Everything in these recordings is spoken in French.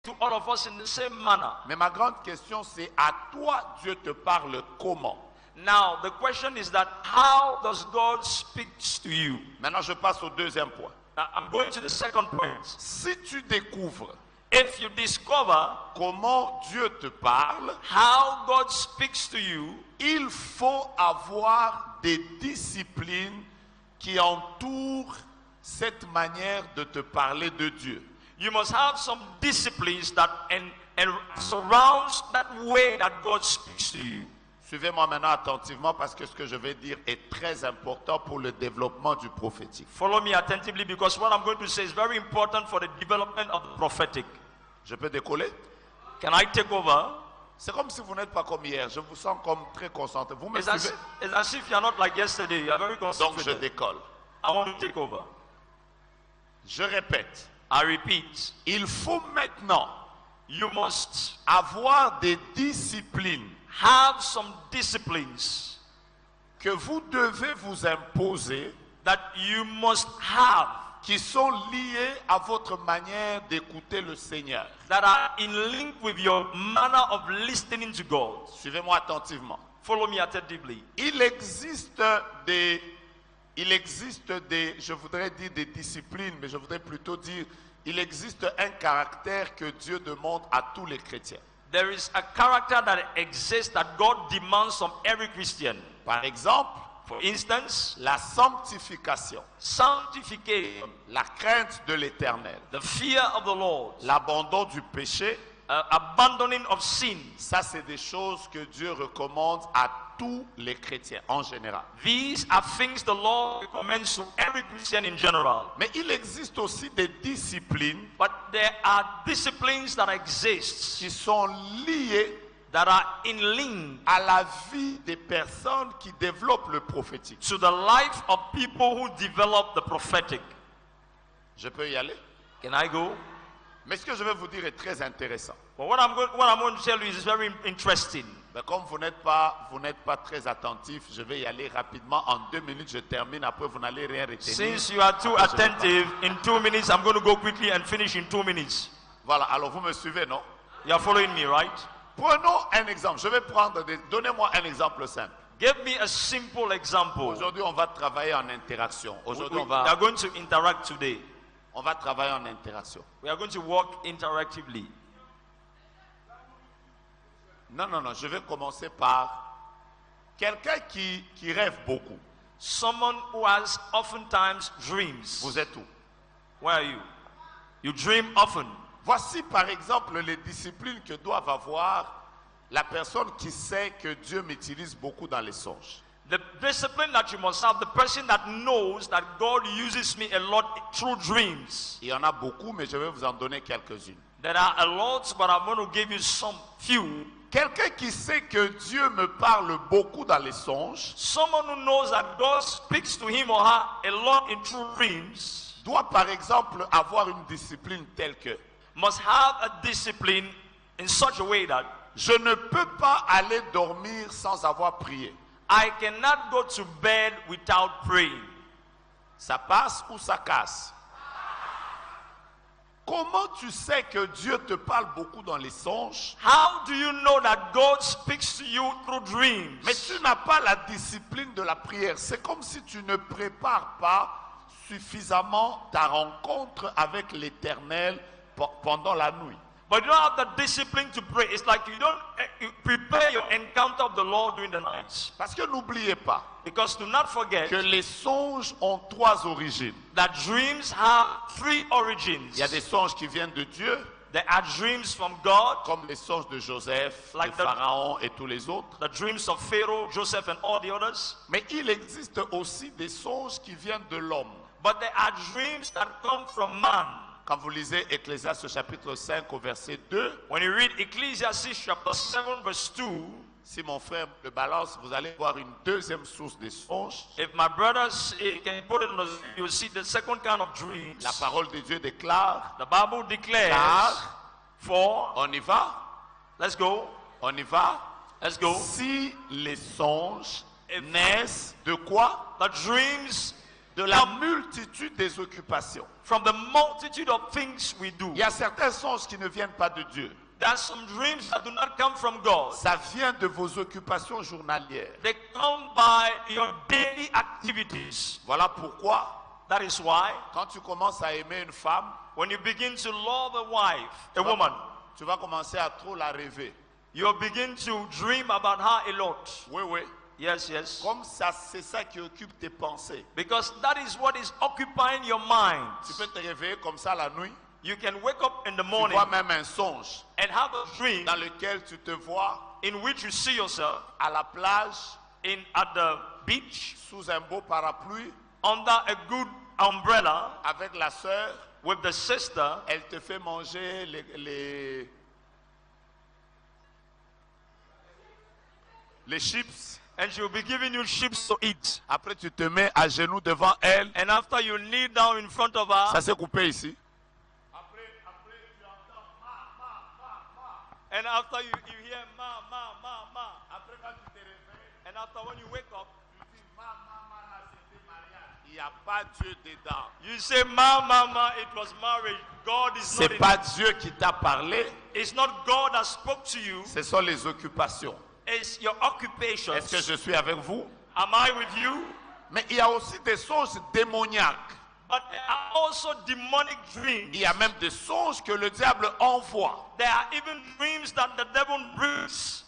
to all of us in the same manner. Mais ma grande question, c'est à toi, Dieu te parle comment? Now, the question is that how does God speak to you? Maintenant, je passe au deuxième point. Now, I'm going to the second point. Si tu découvres If you discover comment Dieu te parle, how God speaks to you, il faut avoir des disciplines qui entourent cette manière de te parler de Dieu. you must have some disciplines that and surrounds that way that God speaks to you. Suivez-moi maintenant attentivement parce que ce que je vais dire est très important pour le développement du prophétique. Follow me attentively because what I'm going to say is very important for the development of the prophetic. Je peux décoller? Can I take over? C'est comme si vous n'êtes pas comme hier. Je vous sens comme très concentré. Vous me It's suivez? as if you're not like yesterday. You're very Donc je concentrated. décolle. I want to take over. Je répète. I repeat. Il faut maintenant You must avoir des disciplines have some disciplines que vous devez vous imposer that you must have qui sont liées à votre manière d'écouter le Seigneur. that are in link with your manner of listening to God. Suivez-moi attentivement. Follow me attentively. Il existe des, je voudrais dire des disciplines, mais je voudrais plutôt dire, il existe un caractère que Dieu demande à tous les chrétiens. There is a character that exists that God demands from every Christian. Par exemple, For instance, la sanctification, sanctification, la crainte de l'Éternel, the fear of the Lord, l'abandon du péché, abandoning of sin. ça c'est des choses que Dieu recommande à tous les chrétiens en général. These are things the Lord recommends to every Christian in general. Mais il existe aussi des disciplines But there are disciplines that exist qui sont liées that are in link à la vie des personnes qui développent le prophétique. to the life of people who develop the prophetic. Je peux y aller? Can I go? Mais ce que je vais vous dire est très intéressant. But what I'm going to tell you is very interesting. Mais comme vous n'êtes pas très attentif, je vais y aller rapidement. En 2 minutes, je termine. Après, vous n'allez rien retenir. Since you are too attentive, in 2 minutes, I'm going to go quickly and finish in 2 minutes. Voilà, alors vous me suivez, non? You are following me, right? Prenons un exemple. Je vais donnez-moi un exemple simple. Give me a simple example. Aujourd'hui, on va travailler en interaction. Aujourd'hui, We are going to interact today. on va travailler en interaction. We are going to work interactively. Non, je vais commencer par quelqu'un qui rêve beaucoup. Someone who has oftentimes dreams. Vous êtes où? Where are you? You dream often. Voici par exemple les disciplines que doivent avoir la personne qui sait que Dieu m'utilise beaucoup dans les songes. The discipline that you must have, the person that knows that God uses me a lot through dreams. Il y en a beaucoup, mais je vais vous en donner quelques-unes. There are a lot, but I'm going to give you some few. Quelqu'un qui sait que Dieu me parle beaucoup dans les songes Someone who knows that God speaks to him or her a lot in true dreams doit par exemple avoir une discipline telle que must have a discipline in such a way that je ne peux pas aller dormir sans avoir prié. I cannot go to bed without praying. Ça passe ou ça casse? Comment tu sais que Dieu te parle beaucoup dans les songes, How do you know that God speaks to you through dreams? mais tu n'as pas la discipline de la prière? C'est comme si tu ne prépares pas suffisamment ta rencontre avec l'Éternel pendant la nuit. But you don't have the discipline to pray. It's like you prepare your encounter of the Lord during the night. Parce que n'oubliez pas Because do not forget que les songes ont 3 origines. that dreams have 3 origins. Il y a des songes qui viennent de Dieu, There are dreams from God, comme les songes de Joseph, Like de the- Pharaon et tous les autres. the dreams of Pharaoh, Joseph, and all the others. Mais il existe aussi des songes qui viennent de l'homme. But there are dreams that come from man. Quand vous lisez Ecclésiaste chapitre 5 au verset 2, When you read Ecclesiastes chapter 7 verse 2, si mon frère le balance, vous allez voir une deuxième source des songes. if my brothers can put it, you'll see the second kind of dreams. La parole de Dieu déclare, The Bible declares, car, for, on y va, let's go, on y va, let's go. si les songes If- naissent de quoi? The dreams de la multitude des occupations. From the multitude of things we do. Il y a certains songes qui ne viennent pas de Dieu. There are some dreams that do not come from God. Ça vient de vos occupations journalières. They come by your daily activities. Voilà pourquoi, That is why, quand tu commences à aimer une femme, when you begin to love a wife, a woman, tu vas commencer à trop la rêver. you begin to dream about her a lot. Oui, oui. Yes, yes. Comme ça, c'est ça qui occupe tes pensées. Because that is what is occupying your mind. Tu peux te réveiller comme ça la nuit. You can wake up in the Tu morning vois même un songe and have a dream dans lequel tu te vois in which you see yourself à la plage at the beach sous un beau parapluie under a good umbrella avec la sœur. with the sister. Elle te fait manger les chips. And she'll be giving you chips to eat. Après, tu te mets à genoux devant elle. And after you kneel down in front of her, Ça s'est coupé ici. and after you hear ma, ma, ma, ma. And after when you wake up, Il n'y a pas Dieu dedans. you say, ma, ma, ma, it was marriage. God is C'est not pas Dieu qui t'a parlé. It's not God that spoke to you. Ce sont les occupations. It's your occupation. Est-ce que je suis avec vous? Am I with you? Mais il y a aussi des songes démoniaques. But there are also demonic dreams. Il y a même des songes que le diable envoie. There are even dreams that the devil brings.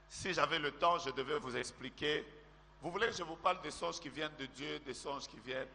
Si j'avais le temps, je devais vous expliquer. Vous voulez que je vous parle des songes qui viennent de Dieu, des songes qui viennent?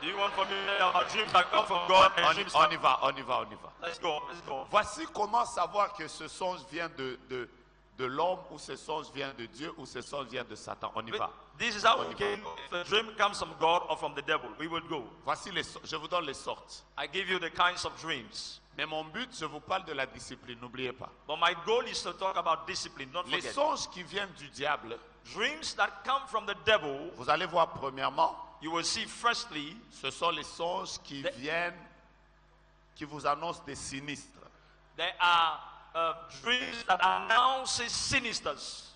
Do you want from me about dreams that come from God and dreams On that... y va, on y va, on y va. Let's go, let's go. Voici comment savoir que ce songe vient de l'homme, ou ce songe vient de Dieu, ou ce songe vient de Satan. On y va. This is how we can know if a dream comes from God or from the devil. We will go. Voici je vous donne les sortes. I give you the kinds of dreams. Mais mon but, je vous parle de la discipline, n'oubliez pas. But my goal is to talk about discipline. Don't Les forget. songes qui viennent du diable, Dreams that come from the devil, vous allez voir premièrement, you will see firstly, ce sont les songes qui viennent, qui vous annoncent des sinistres. there are dreams that announces sinisters,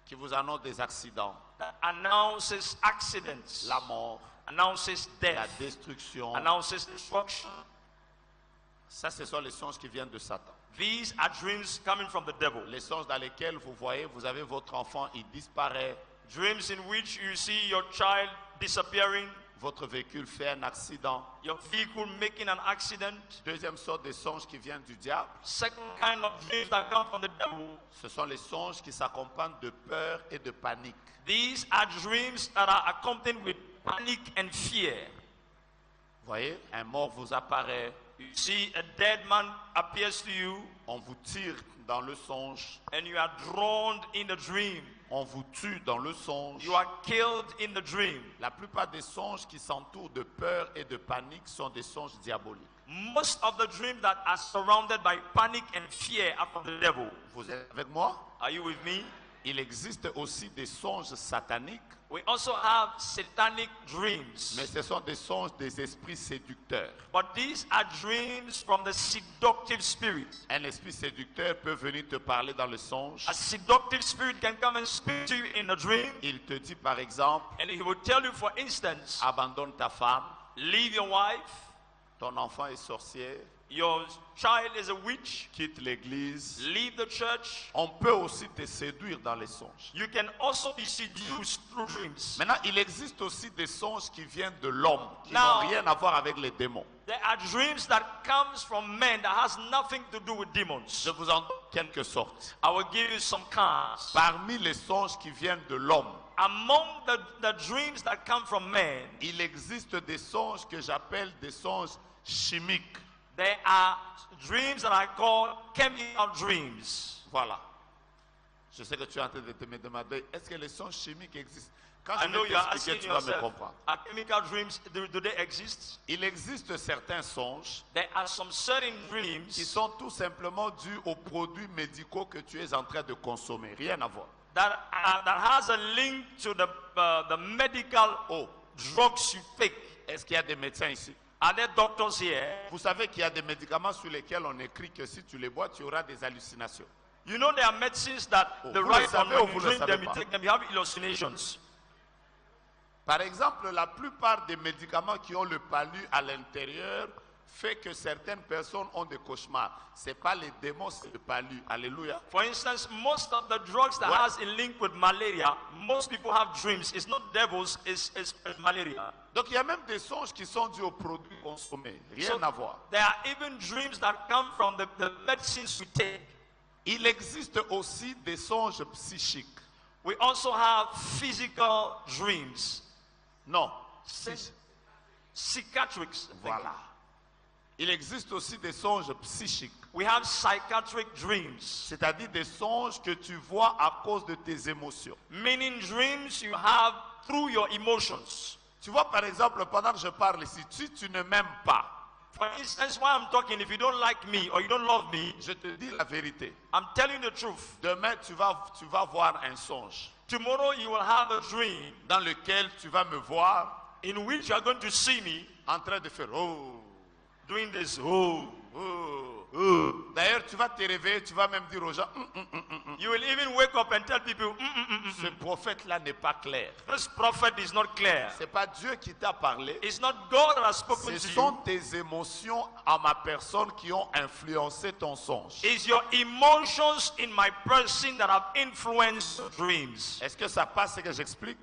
Qui vous annoncent des accidents, that announces accidents, la mort, announces la death, destruction. announces destruction. Ça, ce sont les songes qui viennent de Satan. These are dreams coming from the devil. Les songes dans lesquels vous voyez, vous avez votre enfant, il disparaît, Dreams in which you see your child disappearing, votre véhicule fait un accident. your vehicle making an accident. Deuxième sorte de songes qui viennent du diable, Second kind of dreams that come from the devil, ce sont les songes qui s'accompagnent de peur et de panique. these are dreams that are accompanied with panic and fear. Vous voyez, un mort vous apparaît, You see a dead man appears to you on vous tire dans le songe, and you are drawn in the dream. on vous tue dans le songe. You are killed in the dream. La plupart des songes qui s'entourent de peur et de panique sont des songes diaboliques. Most of the dreams that are surrounded by panic and fear are from the devil. Vous êtes avec moi? Are you with me? Il existe aussi des songes sataniques, We also have satanic dreams. mais ce sont des songes des esprits séducteurs. But these are dreams from the seductive spirit. Un esprit séducteur peut venir te parler dans le songe. A seductive spirit can come and speak to you in a dream, Il te dit par exemple, and he will tell you, for instance, abandonne ta femme, leave your wife, ton enfant est sorcier, your child is a witch, quitte l'église. leave the church. On peut aussi te séduire dans les songes. You can also be seduced through dreams. Maintenant, il existe aussi des songes qui viennent de l'homme, qui Now- n'ont rien à voir avec les démons. There are dreams that comes from men that has nothing to do with demons. Je vous en donne quelque sorte. I will give you some kinds. Parmi les songes qui viennent de l'homme, Among the dreams that come from men, il existe des songes que j'appelle des songes chimiques. there are dreams that I call chemical dreams. Voilà. Je sais que tu es en train de me demander, est-ce que les songes chimiques existent? Quand I je know vais you are t'expliquer, asking tu vas me yourself, comprendre. are chemical dreams, do they exist? Il existe certains songes There are some certain qui dreams sont tout simplement dus aux produits médicaux que tu es en train de consommer. Rien à voir. that has a link to the medical Oh, drugs you take. est-ce qu'il y a des médecins ici? Are there doctors here? Vous savez qu'il y a des médicaments sur lesquels on écrit que si tu les bois, tu auras des hallucinations. You know there are medicines that Oh, the vous le right savez on ou when vous you le drink savez them, you pas? take them, you have hallucinations. Par exemple, la plupart des médicaments qui ont le palu à l'intérieur fait que certaines personnes ont des cauchemars. Ce n'est pas les démons, c'est le palu. Alléluia. For instance, most of the drugs that What? has a link with malaria, most people have dreams. It's not devils, it's malaria. Donc il y a même des songes qui sont dus aux produits consommés. Rien So à voir. there are even dreams that come from the medicines we take. Il existe aussi des songes psychiques. We also have physical dreams. Non. Psychiatrics. Voilà. Il existe aussi des songes psychiques. We have psychiatric dreams. C'est-à-dire des songes que tu vois à cause de tes émotions. Meaning dreams you have through your emotions. Tu vois, par exemple, pendant que je parle ici, si tu ne m'aimes pas, For instance, while I'm talking, if you don't like me or you don't love me, je te dis la vérité. I'm telling the truth. Demain, tu vas voir un songe Tomorrow you will have a dream dans lequel tu vas me voir in which you are going to see me en train de faire oh, doing this. Oh. oh, oh. D'ailleurs, tu vas te réveiller, tu vas même dire aux gens, You will even wake up and tell people, ce prophète-là n'est pas clair. this prophet is not clear. C'est pas Dieu qui t'a parlé. It's not God that has spoken Ce to sont you. tes émotions à ma personne qui ont influencé ton songe. It's your emotions in my person that have influenced your dreams. Est-ce que ça passe ce que j'explique?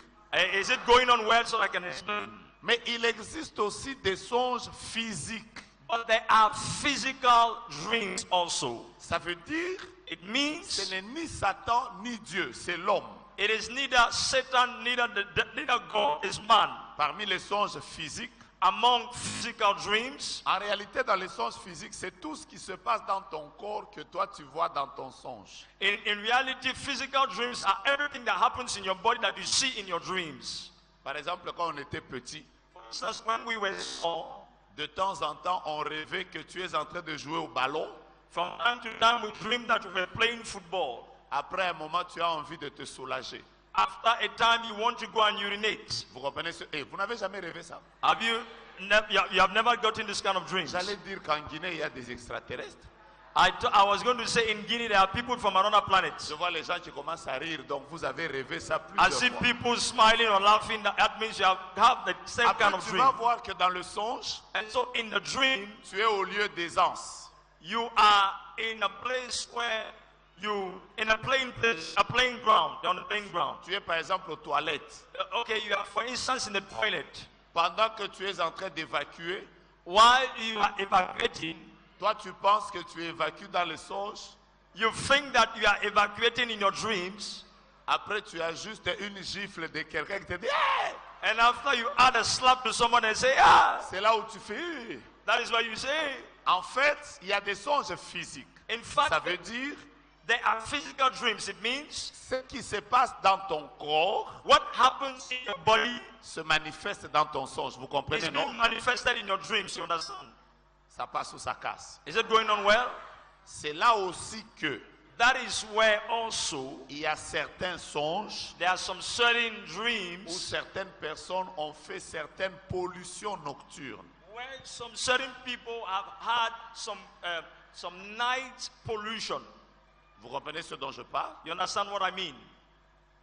Is it going on well so I can explain? Mais il existe aussi des songes physiques. But there are physical dreams also. Ça veut dire, It ce means n'est ni Satan ni Dieu, c'est l'homme. it is neither Satan, neither God, is man. Parmi les songes physiques, Among physical dreams, en réalité, dans les songes physiques, c'est tout ce qui se passe dans ton corps que toi tu vois dans ton songe. in reality, physical dreams are everything that happens in your body that you see in your dreams. Par exemple, quand on était petit, For instance, when we were small, de temps en temps, on rêvait que tu es en train de jouer au ballon. from time to time we dreamed that we were playing football. Après un moment, tu as envie de te soulager. After a time, you want to go and urinate. Vous comprenez ce... vous n'avez jamais rêvé ça? Have you have never gotten this kind of dreams? J'allais dire qu'en Guinée, il y a des extraterrestres. I was going to say in Guinea there are people from another planet. Je vois les gens qui commencent à rire, donc vous avez rêvé ça I plusieurs see fois. people smiling or laughing. That means you have the same Après, kind of tu dream. vas voir que dans le songe, And so in the dream, tu es au lieu d'aisance. you are in a place where in a playing place, a playing ground, you're on a playing ground. Tu es par exemple aux toilettes. Okay, you are, for instance, in the toilet. Pendant que tu es en train d'évacuer, While you are evacuating, toi tu penses que tu évacues dans le songe. you think that you are evacuating in your dreams. Après, tu as juste une gifle de quelqu'un qui te dit hey! And after you add a slap to someone and say, ah, C'est là où tu fais hey! that is what you say. En fait, il y a des songes physiques. In fact, Ça veut dire there are physical dreams. It means ce qui se passe dans ton corps what happens in your body se manifeste dans ton songe. Vous is comprenez, non? being manifested in your dreams. You understand? Ça passe ou ça casse. Is it going on well? C'est là aussi que That is where also il y a certains songes there are some certain où dreams certaines personnes ont fait certaines pollutions nocturnes. where some certain people have had some night pollution. Vous comprenez ce dont je parle? You understand what I mean?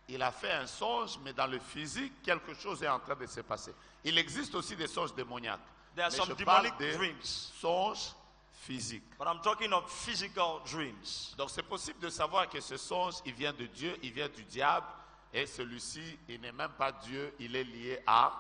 Il a fait un songe, mais dans le physique, quelque chose est en train de se passer. Il existe aussi des songes démoniaques. There are Mais some je parle demonic des dreams, songes physiques. but I'm talking of physical dreams. Donc c'est possible de savoir que ce songe, il vient de Dieu, il vient du diable. Et celui-ci, il n'est même pas Dieu, il est lié à...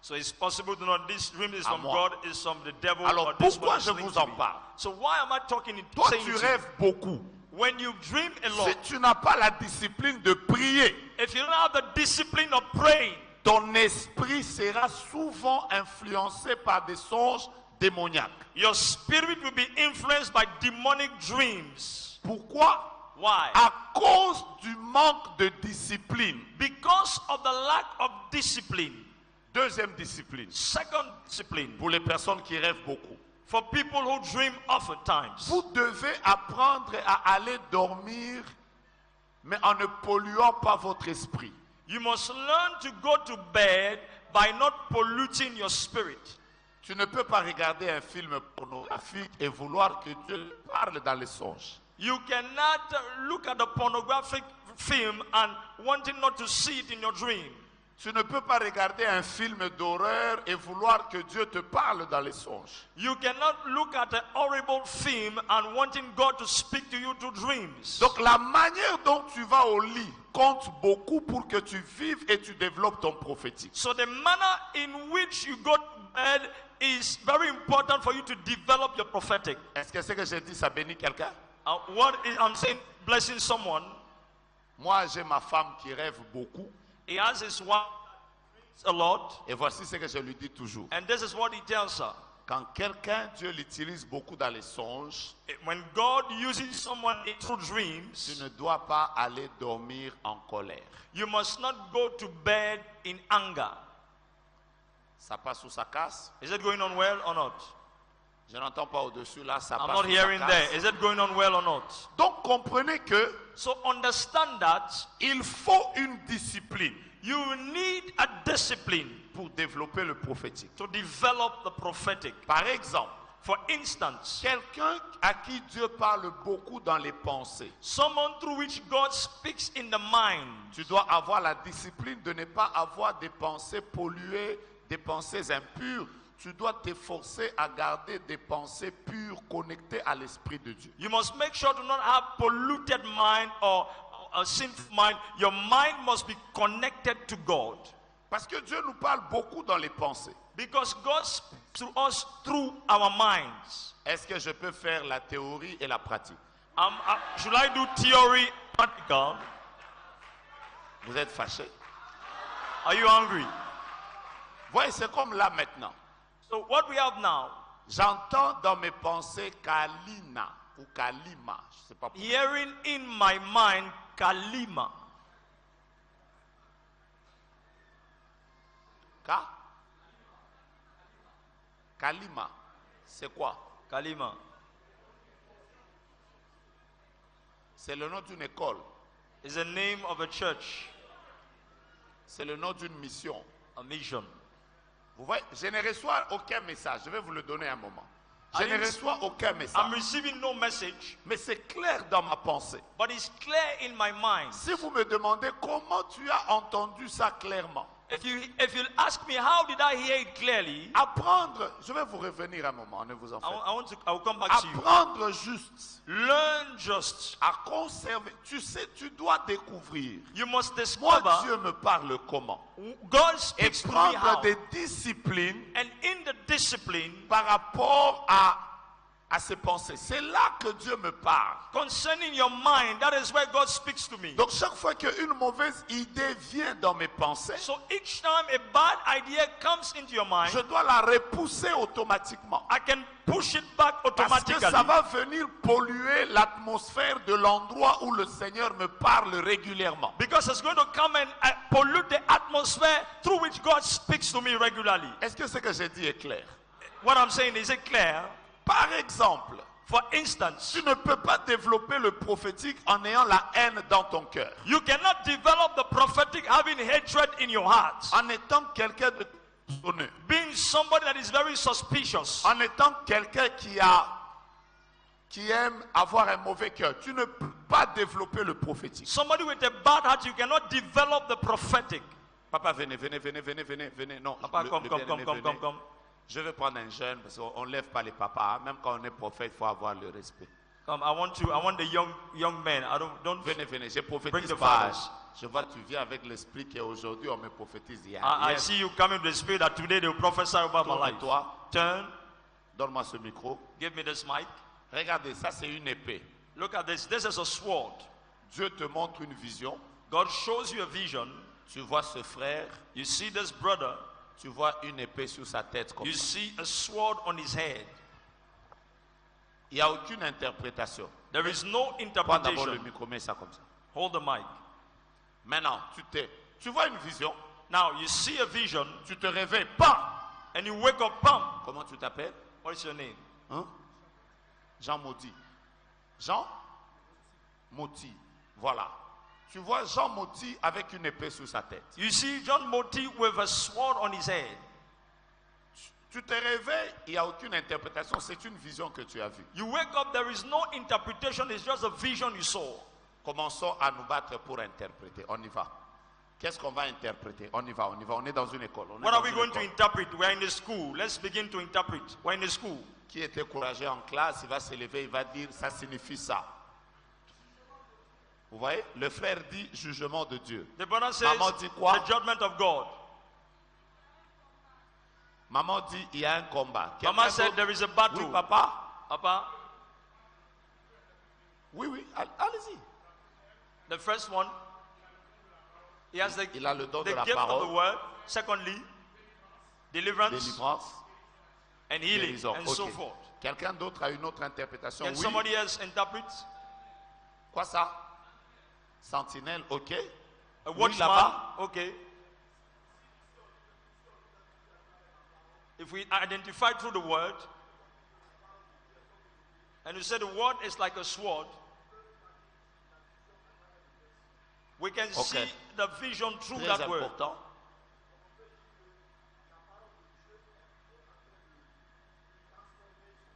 So it's possible to know this dream is from moi. God, is from the devil, Alors, or this pourquoi one is je linked vous to en me. parle? So why am I talking it? Toi, saying tu it to you? rêves beaucoup. When you dream a Si lot, tu n'as pas la discipline de prier, if you don't have the discipline of praying, ton esprit sera souvent influencé par des songes démoniaques. your spirit will be influenced by demonic dreams. Pourquoi? Why? À cause du manque de discipline. Because of the lack of discipline. Deuxième discipline, Second discipline, pour les personnes qui rêvent beaucoup. for people who dream oftentimes. Vous devez apprendre à aller dormir, mais en ne polluant pas votre esprit. You must learn to go to bed by not polluting your spirit. Tu ne peux pas regarder un film pornographique et vouloir que Dieu parle dans les songes. You cannot look at the pornographic film and wanting not to see it in your dream. Tu ne peux pas regarder un film d'horreur et vouloir que Dieu te parle dans les songes. You cannot look at an horrible film and wanting God to speak to you through dreams. Donc la manière dont tu vas au lit compte beaucoup pour que tu vives et tu développes ton prophétique. So the manner in which you go to bed is very important for you to develop your prophetic. Est-ce que ce que j'ai dit, ça bénit quelqu'un? I'm saying blessing someone. Moi, j'ai ma femme qui rêve beaucoup. He has his wife a lot. Et voici ce que je lui dis toujours. And this is what he tells her. Quand quelqu'un, Dieu l'utilise beaucoup dans les songes, When God uses someone through tu dreams, ne dois pas aller dormir en colère. you must not go to bed in anger. Ça passe ou ça casse? Is it going on well or not? Je n'entends pas au-dessus, là, ça I'm passe not ou ça hearing casse. there. Is it going on well or not? Donc comprenez que So understand that il faut une discipline you need a discipline pour développer le prophétique. to develop the prophetic. Par exemple, For instance, quelqu'un à qui Dieu parle beaucoup dans les pensées, someone through which God speaks in the mind. tu dois avoir la discipline de ne pas avoir des pensées polluées, des pensées impures. Tu dois t'efforcer à garder des pensées pures connectées à l'Esprit de Dieu. You must make sure to not have polluted mind or a sinful mind. Your mind must be connected to God. Parce que Dieu nous parle beaucoup dans les pensées. Because God speaks to us through our minds. Est-ce que je peux faire la théorie et la pratique? Should I do theory, practical? Vous êtes fâchés? Are you hungry? Voyez, c'est comme là maintenant. So what we have now, J'entends dans mes pensées Kalina ou Kalima. Je ne sais pas pourquoi. hearing in my mind, Kalima. Kalima, c'est quoi? Kalima. C'est le nom d'une école. Is the name of a church, C'est le nom d'une mission. a mission. Vous voyez, je ne reçois aucun message. Je vais vous le donner un moment. Je I ne didn't- reçois aucun I'm message. receiving no message, Mais c'est clair dans ma pensée. but it's clear in my mind. Si vous me demandez comment tu as entendu ça clairement, If you ask me how did I hear it clearly, apprendre, je vais vous revenir un moment, ne vous en faites I will come back pas. to you. Apprendre juste Learn just. à conserver. Tu sais, tu dois découvrir. You must Moi, discover Dieu me parle comment. God Et speaks to me prendre how. des disciplines And in the discipline par rapport à ses pensées. C'est là que Dieu me parle. concerning your mind, that is where God speaks to me. Donc chaque fois qu'une mauvaise idée vient dans mes pensées, So each time a bad idea comes into your mind, je dois la repousser automatiquement. I can push it back Parce que automatically. ça va venir polluer l'atmosphère de l'endroit où le Seigneur me parle régulièrement. Because it's going to come and pollute the atmosphere through which God speaks to me regularly. Est-ce que ce que j'ai dit est clair? What I'm saying, is it clear? Par exemple, For instance, tu ne peux pas développer le prophétique en ayant la haine dans ton cœur. you cannot develop the prophetic having hatred in your heart. En étant quelqu'un de soupçonneux. Being somebody that is very suspicious. En étant quelqu'un qui aime avoir un mauvais cœur. Tu ne peux pas développer le prophétique. Somebody with a bad heart, you cannot develop the prophetic. Papa, venez. Non, Papa, come. venez. Je vais prendre un jeune parce qu'on ne lève pas les papas. Même quand on est prophète, il faut avoir le respect. Come, I want the young men. Don't. Venez, je Bring prophétise the pas. fathers. Je vois, tu viens avec l'esprit qu'aujourd'hui on me prophétise hier. I see you coming with the spirit that today they will prophesy about my life. Tourne-toi, Turn. donne-moi ce micro. Give me this mic. Regardez, ça c'est une épée. Look at this. This is a sword. Dieu te montre une vision. God shows you a vision. Tu vois ce frère, You see this brother. tu vois une épée sur sa tête comme You ça. see a sword on his head. Il n'y a aucune interprétation. There is no Prends d'abord le interpretation. micro, mets ça comme ça. Hold the mic. Maintenant, tu vois une vision, Now you see a vision tu te réveilles, bam! and you wake up, bam. Comment tu t'appelles? What is your name? Hein? Jean Maudit. Jean Moti. Voilà. Tu vois Jean Moti avec une épée sur sa tête. You see John Moti with a sword on his head. Tu te réveilles, il n'y a aucune interprétation, c'est une vision que tu as vue. You wake up, there is no interpretation, it's just a vision you saw. Commençons à nous battre pour interpréter. On y va. Qu'est-ce qu'on va interpréter? On y va, on y va. On est dans une école. On est What dans are we une going to école. interpret? We are in the school. Let's begin to interpret. We're in the school. Qui était courageux en classe, il va se lever, il va dire ça signifie ça. Vous voyez? Le frère dit jugement de Dieu. The brother says Maman dit quoi? the judgment of God. Maman dit il y a un combat. Mama Quelqu'un said d'autre? there is a battle. Oui, papa? Papa, Oui, oui, allez-y. the first one, he has the Il a le don de la gift of the parole, word. Secondly, deliverance délivrance, and healing guérison. and so Ok. forth. Quelqu'un d'autre a une autre interprétation? Can Oui. somebody else interpret? Quoi ça? Sentinelle, ok. A Oui, watchman, là-bas. okay. If we identify through the word, and you say the word is like a sword, we can see the vision through Très that word. important.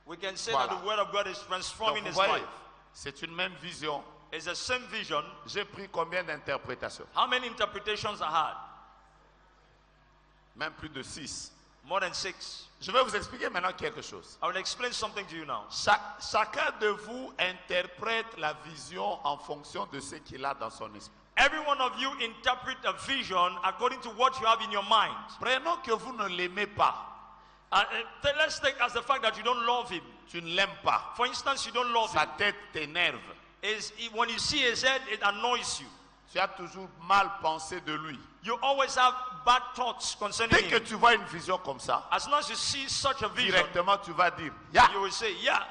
We can say Voilà. that the word of God is Donc, transforming vous his voyez, life. c'est une même vision. It's the same vision. J'ai pris combien d'interprétations? How many interpretations I had? Même plus de 6. More than 6. Je vais vous expliquer maintenant quelque chose. I will explain something to you now. Chacun de vous interprète la vision en fonction de ce qu'il a dans son esprit. Every one of you interpret a vision according to what you have in your mind. Prenons que vous ne l'aimez pas. Let's take as the fact that you don't love him. Tu ne l'aimes pas. For instance, you don't love Sa him. tête t'énerve. When you see his head, it annoys you. Tu as toujours mal pensé de lui. You always have bad thoughts concerning Dès que him. tu vois une vision comme ça, As soon as you see such a vision, directement tu vas dire, ya, you will say, yeah,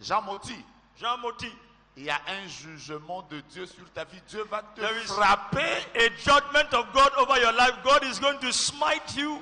Jean Moti, Jean Moti, il y a un jugement de Dieu sur ta vie. Dieu va te there is frapper. a judgment of God over your life. God is going to smite you.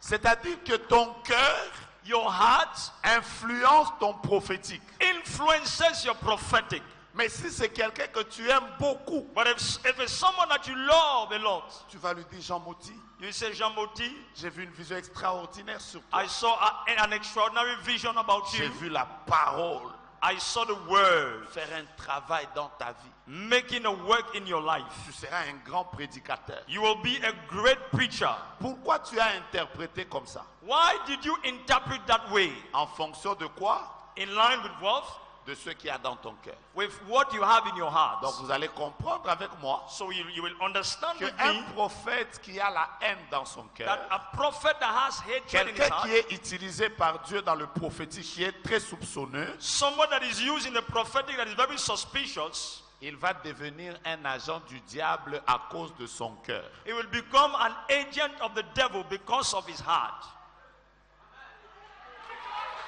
C'est-à-dire que ton cœur Your heart influence ton prophétique. influences your prophetic. Mais si c'est quelqu'un que tu aimes beaucoup, But if it's someone that you love a lot, tu vas lui dire, Jean Moti, you say, Jean Moti, j'ai vu une vision extraordinaire sur toi. I saw an extraordinary vision about J'ai you. vu la parole I saw the word faire un travail dans ta vie. making a work in your life. Tu seras un grand prédicateur. You will be a great preacher. Pourquoi tu as interprété comme ça? Why did you interpret that way? En fonction de quoi? In line with what? De ce qu'il y a dans ton cœur. With what you have in your heart. Donc vous allez comprendre avec moi So you will understand with qu'un me prophète qui a la haine dans son cœur, that a prophet that has hatred in his quelqu'un heart, qui est utilisé par Dieu dans le prophétique, qui est très soupçonneux, someone that is using the prophetic that is very suspicious, il va devenir un agent du diable à cause de son cœur. he will become an agent of the devil because of his heart.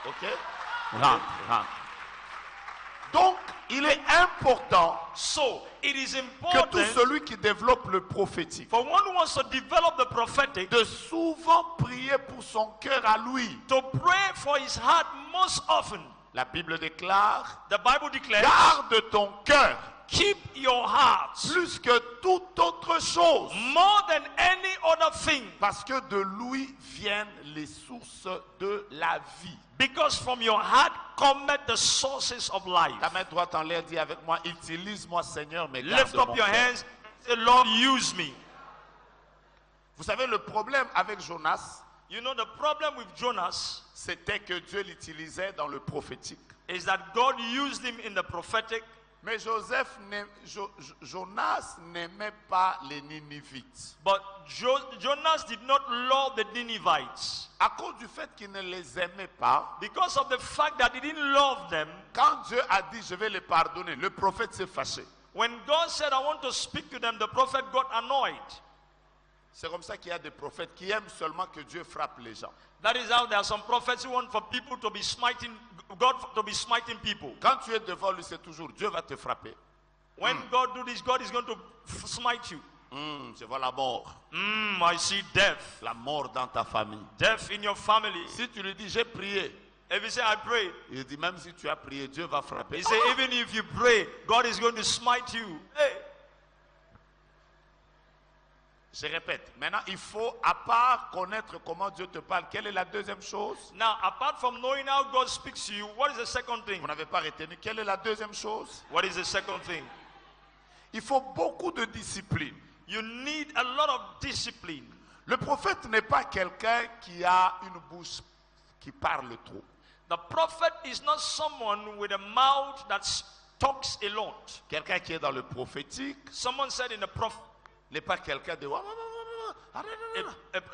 Ok? Rentre, rentre. Donc, il est important So it is que tout important celui qui développe le prophétique for one who wants to develop the prophetic de souvent prier pour son cœur à lui. to pray for his heart most often. La Bible déclare, The Bible declares, garde ton cœur keep your heart plus que toute autre chose, more than any other thing, parce que de lui viennent les sources de la vie. because from your heart cometh the sources of life. Ta main droite en l'air, dit avec moi, utilise-moi Seigneur, mais garde Lift up mon your cœur. hands, say, Lord, use me. Vous savez, le problème avec Jonas, You know, the problem with Jonas c'était que Dieu l'utilisait dans le prophétique. is that God used him in the prophetic, Mais Jonas n'aimait pas les Ninivites. but Jonas did not love the Ninevites. À cause du fait qu'il ne les aimait pas, Because of the fact that he didn't love them, quand Dieu a dit je vais les pardonner, le prophète s'est fâché. when God said, I want to speak to them, the prophet got annoyed. C'est comme ça qu'il y a des prophètes qui aiment seulement que Dieu frappe les gens. That is how there are some prophets who want for people to be smiting, God to be smiting people. Quand tu es devant lui, c'est toujours Dieu va te frapper. When God do this, God is going to smite you. Je vois la mort. I see death. La mort dans ta famille. Death in your family. Si tu lui dis j'ai prié, If you say, I prayed, il dit même si tu as prié, Dieu va frapper. he say, even if you pray, God is going to smite you. Hey. Je répète, maintenant il faut, à part connaître comment Dieu te parle, quelle est la deuxième chose? Now, apart from knowing how God speaks to you, what is the second thing? Vous n'avez pas retenu. Quelle est la deuxième chose? What is the second thing? Il faut beaucoup de discipline. You need a lot of discipline. Le prophète n'est pas quelqu'un qui a une bouche qui parle trop. The prophet is not someone with a mouth that talks a lot. Quelqu'un qui est dans le prophétique Someone said in the prophet, n'est pas quelqu'un de...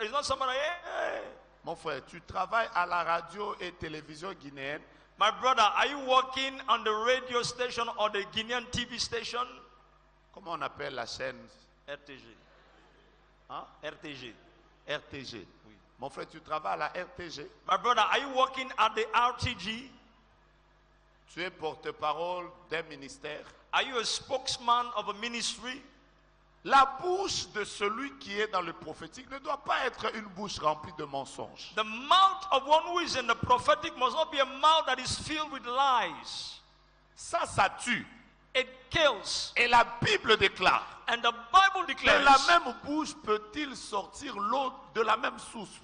it's not someone like, hey. Mon frère, tu travailles à la radio et télévision guinéenne. My brother, are you working on the radio station or the Guinean TV station? Comment on appelle la chaîne? RTG. Hein? RTG. RTG. Oui. Mon frère, tu travailles à la RTG. My brother, are you working at the RTG? Tu es porte-parole d'un ministère. Are you a spokesman of a ministry? La bouche de celui qui est dans le prophétique ne doit pas être une bouche remplie de mensonges. The mouth of one who is in the prophetic must not be a mouth that is filled with lies. Ça tue. It kills. Et la Bible déclare, And the Bible de declares, la même bouche peut-il sortir l'eau, de la même source,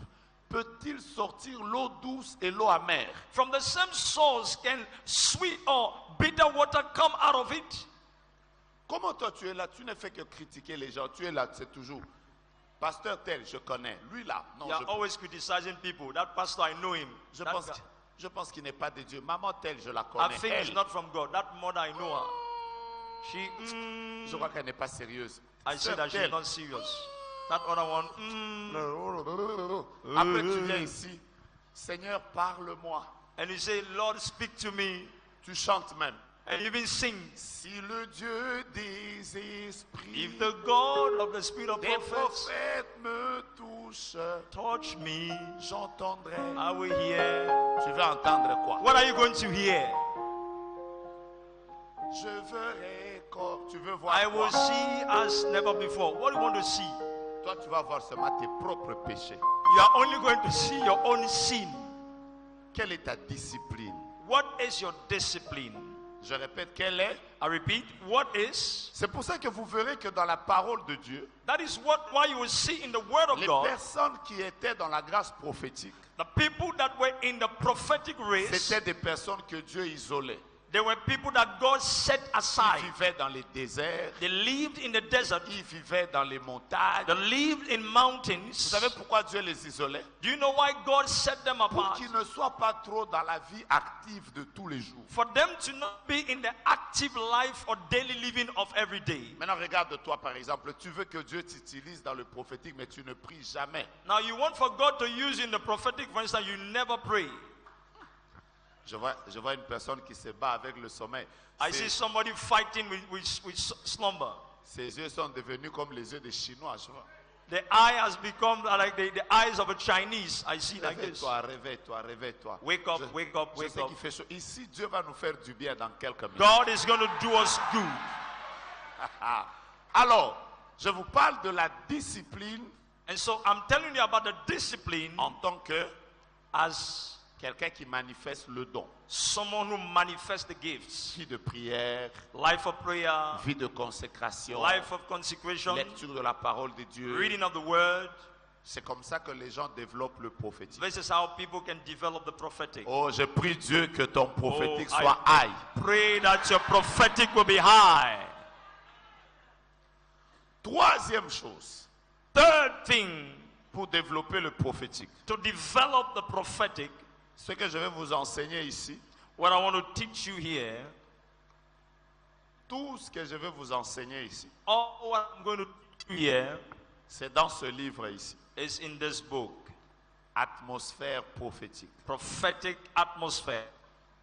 peut-il sortir l'eau douce et l'eau amère? from the same source can sweet or bitter water come out of it? Comment toi tu es là, tu ne fais que critiquer les gens, tu es là, c'est toujours, pasteur tel, je connais, lui là, non, You are always criticizing people. That pastor, I know him. That guy, je pense qu'il n'est pas de Dieu. Maman telle, je la I connais. think it's Elle, not from God. That mother, I know her. She, je crois qu'elle n'est pas sérieuse. I say Sœur that she's telle. not serious. That other one, Après tu viens ici, Seigneur parle-moi. and you say, Lord, speak to me. Tu chantes même. And you even sing. Si le Dieu des esprits, If the God of the spirit of des prophets prophètes me touche, touch me, j'entendrai. I will hear. Tu veux entendre quoi? What are you going to hear? Je verrai comme tu veux voir I quoi? will see as never before. What do you want to see? Toi tu vas voir seulement tes propres péchés. You are only going to see your own sin. Quelle est ta discipline? What is your discipline? Je répète, quelle est? I repeat, what is? C'est pour ça que vous verrez que dans la parole de Dieu, That is why you will see in the word of les God, personnes qui étaient dans la grâce prophétique, the people that were in the prophetic race, c'était des personnes que Dieu isolait. they were people that God set Ils aside. vivaient dans les déserts, They lived in the desert. ils vivaient dans les montagnes. They lived in Vous mountains. savez pourquoi Dieu les isolait? Do you know why God set them Pour apart? qu'ils ne soient pas trop dans la vie active de tous les jours. For them to not be in the active life or daily living of every day. Maintenant, regarde-toi par exemple. Tu veux que Dieu t'utilise dans le prophétique, mais tu ne pries jamais. Now you want for God to use in the prophetic, for instance, you never pray. Je vois une personne qui se bat avec le sommeil. I see somebody fighting with slumber. Ses yeux sont devenus comme les yeux des Chinois. Je vois. The eye has become like the eyes of a Chinese. I see like this. Réveille-toi, réveille-toi, réveille-toi. Wake up, wake up, Je wake sais up. qu'il fait chaud. Ici, Dieu va nous faire du bien dans quelques minutes. God is going to do us good. Alors, je vous parle de la discipline And so I'm telling you about the discipline en tant que as quelqu'un qui manifeste le don. someone who manifests the gifts. Vie de prière, Life of prayer, vie de consécration, life of consecration, lecture de la parole de Dieu. reading of the word. C'est comme ça que les gens développent le prophétique. This is how people can develop the prophetic. Oh, je prie Dieu que ton prophétique Oh, soit high. Pray that your prophetic will be high. Troisième chose, Third thing, pour développer le prophétique. to develop the prophetic, Ce que je vais vous enseigner ici, what I want to teach you here, tout ce que je vais vous enseigner ici, all what I'm going to teach you here c'est dans ce livre ici. is in this book, Atmosphère prophétique. Prophetic Atmosphere.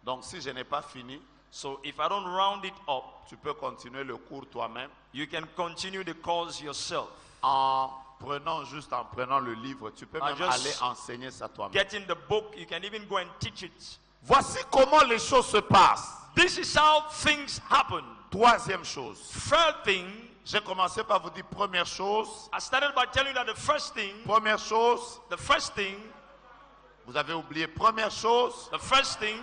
Donc si je n'ai pas fini, So if I don't round it up, tu peux continuer le cours toi-même you can continue the course yourself. en prenant le livre. Tu peux même just aller enseigner ça toi-même. Getting the book, you can even go and teach it. Voici comment les choses se passent. This is how things happen. Troisième chose. Third thing, J'ai commencé par vous dire première chose. I started by telling you that the first thing, Vous avez oublié première chose. the first thing,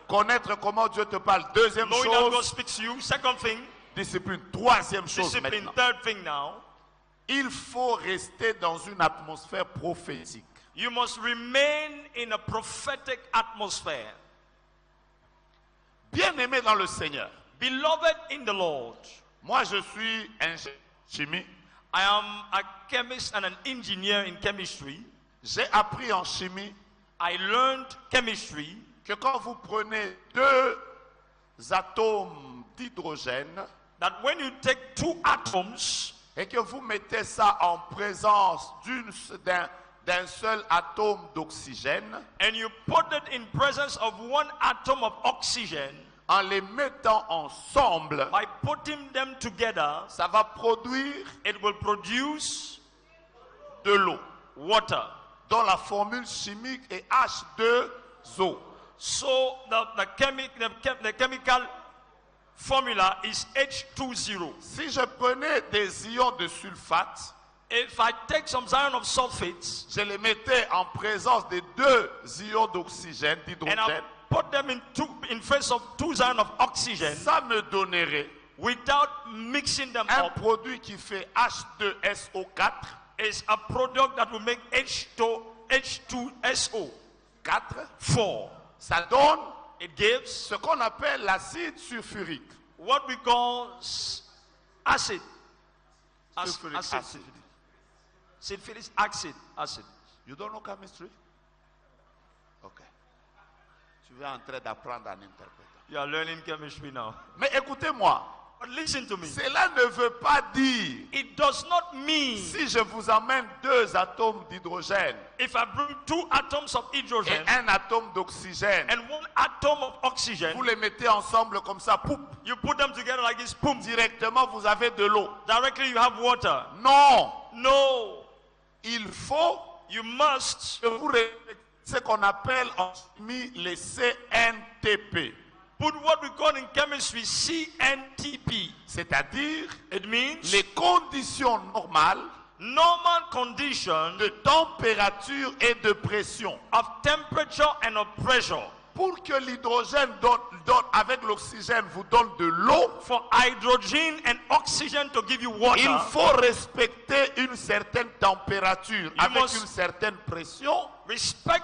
Connaître comment Dieu te parle. Deuxième knowing that God chose. speaks to you. Second thing, Discipline. Troisième chose discipline. maintenant. Third thing now, Il faut rester dans une atmosphère prophétique. you must remain in a prophetic atmosphere. Bien-aimé dans le Seigneur. Beloved in the Lord, Moi, je suis ingénieur chimie. I am a chemist and an engineer in chemistry. J'ai appris en chimie I learned chemistry que quand vous prenez deux atomes d'hydrogène that when you take two atoms et que vous mettez ça en présence d'un seul atome d'oxygène, and you put it in presence of one atom of oxygen, en les mettant ensemble, by putting them together, ça va produire it will produce de l'eau, water. dont la formule chimique est H2O. So the chemical formula is H20. Si je prenais des ions de sulfate, If I take some ion of sulfates je les mettais en présence des deux ions d'oxygène, and I d'hydrogène, put them in face of two ions of oxygen ça me donnerait without mixing them un up, produit qui fait H2SO4, is a product that will make H2SO 4. ça donne It gives ce qu'on appelle l'acide sulfurique. what we call acid. Sulfuric acid. Sulfuric acid. You don't know chemistry? Ok. Tu es en train d'apprendre en interprétant. You are learning chemistry now. Mais écoutez-moi, But listen to me. cela ne veut pas dire, It does not mean si je vous emmène deux atomes d'hydrogène if I bring two atoms of hydrogen et un atome d'oxygène, and one atom of oxygen, vous les mettez ensemble comme ça, poup, you put them together like this, boom, directement vous avez de l'eau. directly you have water. Non, No, il faut you must que vous respectiez ce qu'on appelle en chimie les CNTP. put what we call in chemistry CNTP. C'est-à-dire It means les conditions normales normal condition de température et de pression. of temperature and of pressure. Pour que l'hydrogène avec l'oxygène vous donne de l'eau, For hydrogen and oxygen to give you water, il faut respecter une certaine température avec must- une certaine pression. respect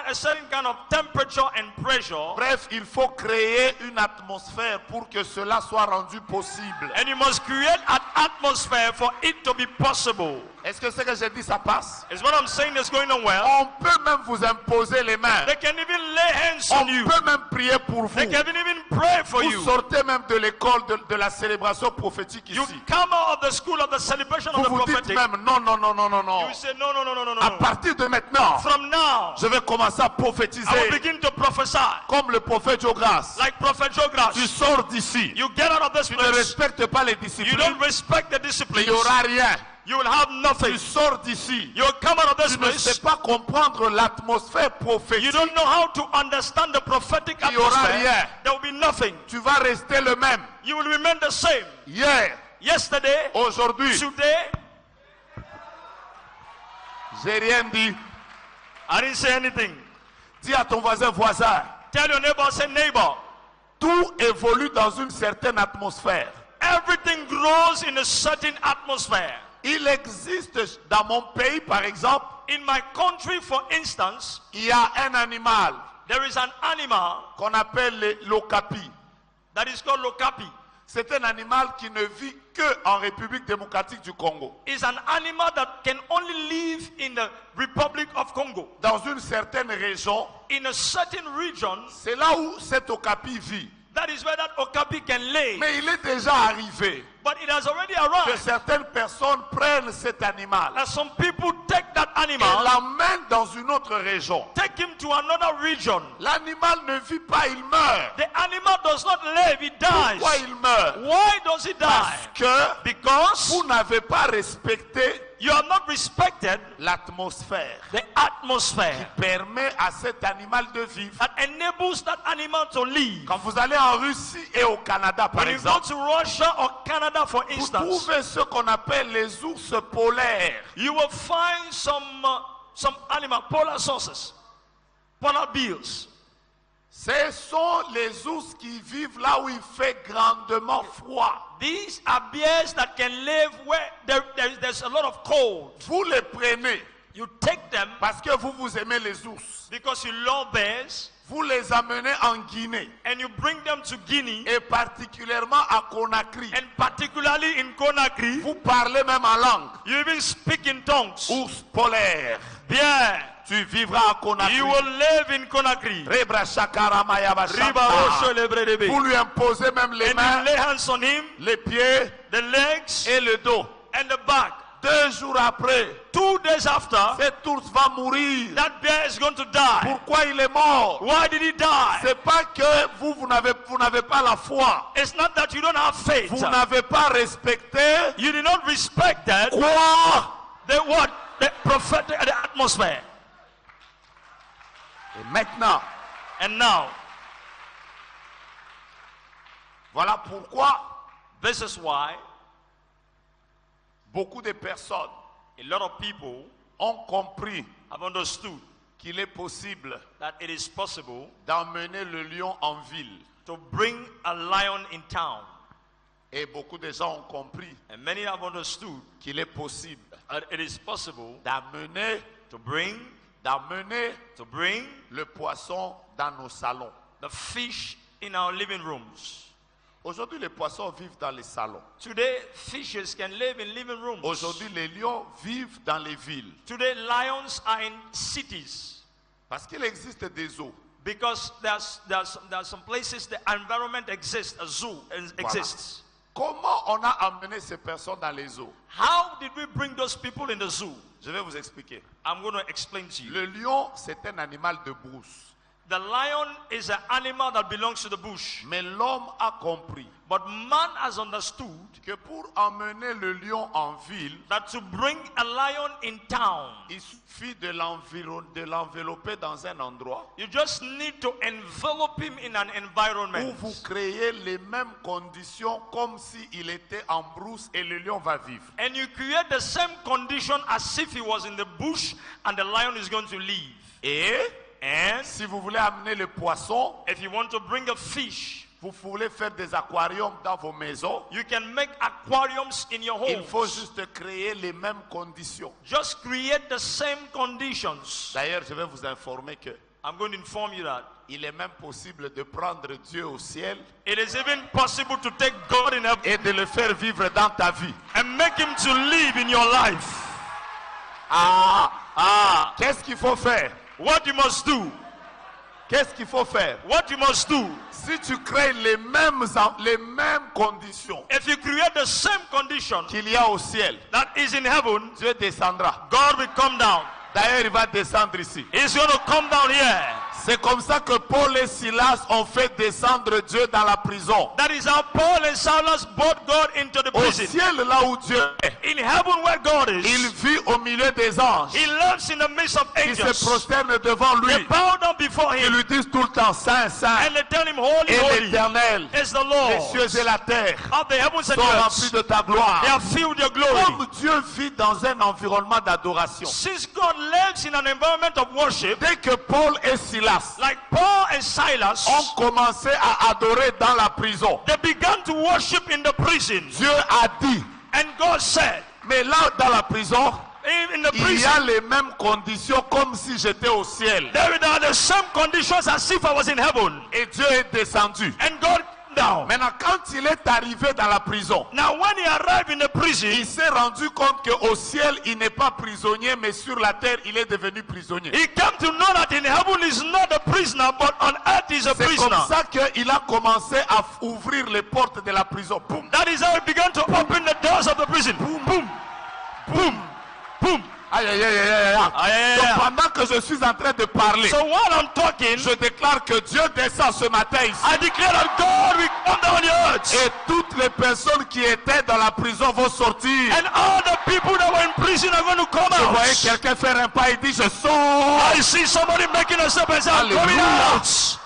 a certain kind of temperature and pressure, Bref, il faut créer une atmosphère pour que cela soit rendu possible. and you must create an atmosphere for it to be possible. Est-ce que ce que j'ai dit, ça passe? Is what I'm saying is going on well? On peut même vous imposer les mains. They can even lay hands On on you. peut même prier pour vous. They can even pray for Vous you. sortez même de l'école de la célébration prophétique You ici. come out of the school of the celebration of Vous the vous dites prophetic. même non, non, non, non, non, non. You say no, no, no, no, no, no. À no. partir de maintenant, From now, je vais commencer à I will prophétiser begin to prophesy comme le prophète Jogas. like Prophet Jogras. Tu sors d'ici. You get out of this Tu ne place. respectes pas les You disciplines. don't respect the Il discipline. n'y aura rien. You will have nothing. Tu sors d'ici. You will come out of this Tu ne sais place. pas comprendre l'atmosphère You prophétique. don't know how to understand the prophetic Il y aura atmosphere. rien. There will be nothing. Tu vas rester le même. You will remain the same. Hier, Yesterday, aujourd'hui, today, j'ai rien dit. I didn't say anything. Dis à ton voisin, Tell your neighbor, say neighbor. tout évolue dans une certaine atmosphère. Everything grows in a certain atmosphere. Il existe dans mon pays, par exemple, In my country, for instance, il y a un animal there is an animal qu'on appelle l'okapi. that is called Lokapi. C'est un animal qui ne vit que en République démocratique du Congo. It's an animal that can only live in the Republic of Congo. Dans une certaine région, In a certain region, c'est là où cet okapi vit. that is where that Okapi can lay. Mais il est déjà arrivé But it has already que arrived certaines personnes prennent cet animal that some people take that et animal, l'emmènent dans une autre région. take him to another region. L'animal ne vit pas, il meurt. The animal does not live, it dies. Pourquoi il meurt? Why does it Parce die? que Because vous n'avez pas respecté you have not respected l'atmosphère the atmosphere permet à cet animal de vivre. that enables that animal to live. Quand vous allez en Russie et au Canada, par When you go exemple, to Russia or Canada, for vous instance, trouvez ce qu'on appelle les ours polaires. you will find some animal, polar sources, polar bears. Ce sont les ours qui vivent là où il fait grandement froid. These are bears that can live where there's a lot of cold. Vous les prenez You take them parce que vous aimez les ours. because you love bears. vous les amenez en Guinée, and you bring them to Guinea, et particulièrement à Conakry, and particularly in Conakry, vous parlez même en langue. you even speak in tongues. Ours polaire, Bien, tu vivras à Conakry. you will live in Conakry. Rebra Shakara Mayaba Riba Shaka. Osho Lebredebe. Vous lui imposez même les And mains, you lay hands on him, les pieds the legs et le dos. and the back. 2 jours après, 2 days after, cet ours va mourir. that bear is going to die. Pourquoi il est mort? Why did he die? C'est pas que vous n'avez pas la foi. It's not that you don't have faith. Vous n'avez pas respecté You did not respect that. quoi? The what? The prophetic, the atmosphere. Et maintenant, And now, voilà pourquoi this is why beaucoup de personnes a lot of people ont compris have understood qu'il est possible that it is possible d'emmener le lion en ville. to bring a lion in town. Et beaucoup de gens ont compris And many have understood qu'il est possible that it is possible d'amener to bring le poisson dans nos salons. the fish in our living rooms. Aujourd'hui, les poissons vivent dans les salons. Today, fishes can live in living rooms. Aujourd'hui, les lions vivent dans les villes. Today, lions are in cities Parce qu'il existe des eaux. because there's some places the environment exists, a zoo exists. Comment on a amené ces personnes dans les eaux? How did we bring those people in the zoo? Je vais vous expliquer. I'm going to explain to you. Le lion, c'est un animal de brousse. The lion is an animal that belongs to the bush. Mais l'homme a compris But man has understood que pour emmener le lion en ville, that to bring a lion in town, il suffit de l'envelopper dans un endroit you just need to envelop him in an où environment. vous créez les mêmes conditions comme s'il était en brousse et le lion va vivre. And you create the same condition as if he was in the bush and the lion is going to leave. Et si vous voulez amener le poisson, If you want to bring a fish, vous voulez faire des aquariums dans vos maisons, you can make aquariums in your il faut home. juste créer les mêmes conditions. Just create the same conditions. D'ailleurs, je vais vous informer que I'm going to inform you that il est même possible de prendre Dieu au ciel it is even possible to take God in heaven et de le faire vivre dans ta vie. and make him to live in your life. Qu'est-ce qu'il faut faire? What you must do, Qu'est-ce qu'il faut faire? what you must do, Si tu crées les mêmes conditions if you create the same condition qu'il y a au ciel, that is in heaven, Dieu descendra. God will come down. D'ailleurs, il va descendre ici. He's going to come down here. C'est comme ça que Paul et Silas ont fait descendre Dieu dans la prison. That is how Paul and Silas brought God into the Au prison. ciel, là où Dieu est, In heaven where God il is, vit au milieu des anges he lives in the midst of qui se angels. prosternent devant They lui. bow down before Ils him lui disent tout le temps, Saint, Saint, and they tell him, Holy, et holy l'Éternel, is the les Lord cieux et la terre of the heavens and sont the remplis earth. de ta gloire. They are filled with your glory. Comme Dieu vit dans un environnement d'adoration. Since God lives in an environment of worship, Dès que Paul et Silas like Paul and Silas, ont commencé à adorer dans la prison, they began to worship in the prison. Dieu a dit, And God said, mais là dans la prison, in the il y prison, a les mêmes conditions comme si j'étais au ciel. there are the same conditions as if I was in heaven. Et Dieu est descendu. And God came down. Maintenant, quand il est arrivé dans la prison, Now when he arrived in the prison, il s'est rendu compte qu'au ciel, il n'est pas prisonnier, mais sur la terre, il est devenu prisonnier. he came to know that in heaven he's not a prisoner, but on earth he's a C'est prisoner. comme ça qu'il a commencé à ouvrir les portes de la prison. Boum. That is how he began to open the doors of the prison. Boom, boom, boom, boom. Aïe, aïe, aïe, aïe, aïe. Aïe, aïe, Donc aïe. pendant que je suis en train de parler, So while I'm talking, je déclare que Dieu descend ce matin ici. I declare that God will come down on the earth. Et toutes les personnes qui étaient dans la prison vont sortir. And all the people that were in prison are going to come Je voyais out. quelqu'un faire un pas et dit, je sors. I see somebody making a step and say, I'm coming Hallelujah. out.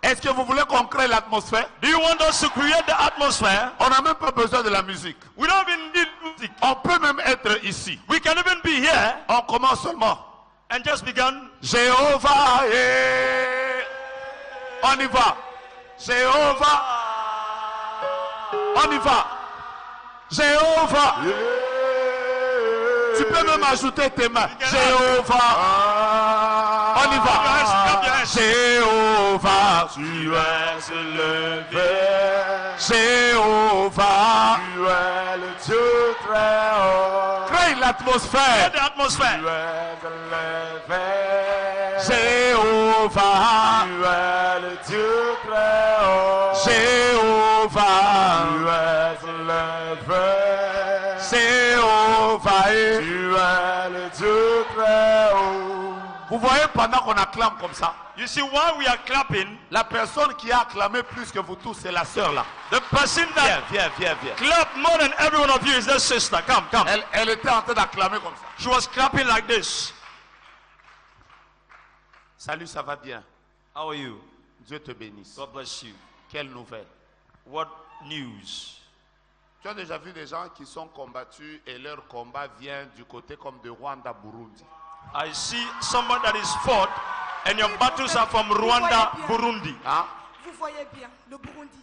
Est-ce que vous voulez qu'on crée l'atmosphère? Do you want us to create the atmosphere? On n'a même pas besoin de la musique. We don't even need music. On peut même être ici. We can even be here On commence seulement. and just begin. Jéhovah, on y va. Jéhovah, on y va. Jéhovah, Tu peux même ajouter tes mains. Jéhovah. On y va. Jéhovah. Tu es élevé. Jéhovah. Tu es le Dieu très haut. Crée l'atmosphère. The atmosphere. Tu es élevé. Jéhovah. Tu es le Dieu très haut. Jéhovah. Tu es élevé. Jéhovah. Tu es le Dieu très haut. Vous voyez, pendant qu'on acclame comme ça, You see, while we are clapping, la personne qui a acclamé plus que vous tous, c'est la sœur là. the person that Viens. clapped more than every one of you is the sister. Come. Elle était en train d'acclamer comme ça. She was clapping like this. Salut, ça va bien. How are you? Dieu te bénisse. God bless you. Quelle nouvelle. What news? Tu as déjà vu des gens qui sont combattus et leur combat vient du côté comme de Rwanda, Burundi. I see someone that is fought and your battles are from Rwanda, Burundi. Hein? Vous voyez bien, le Burundi.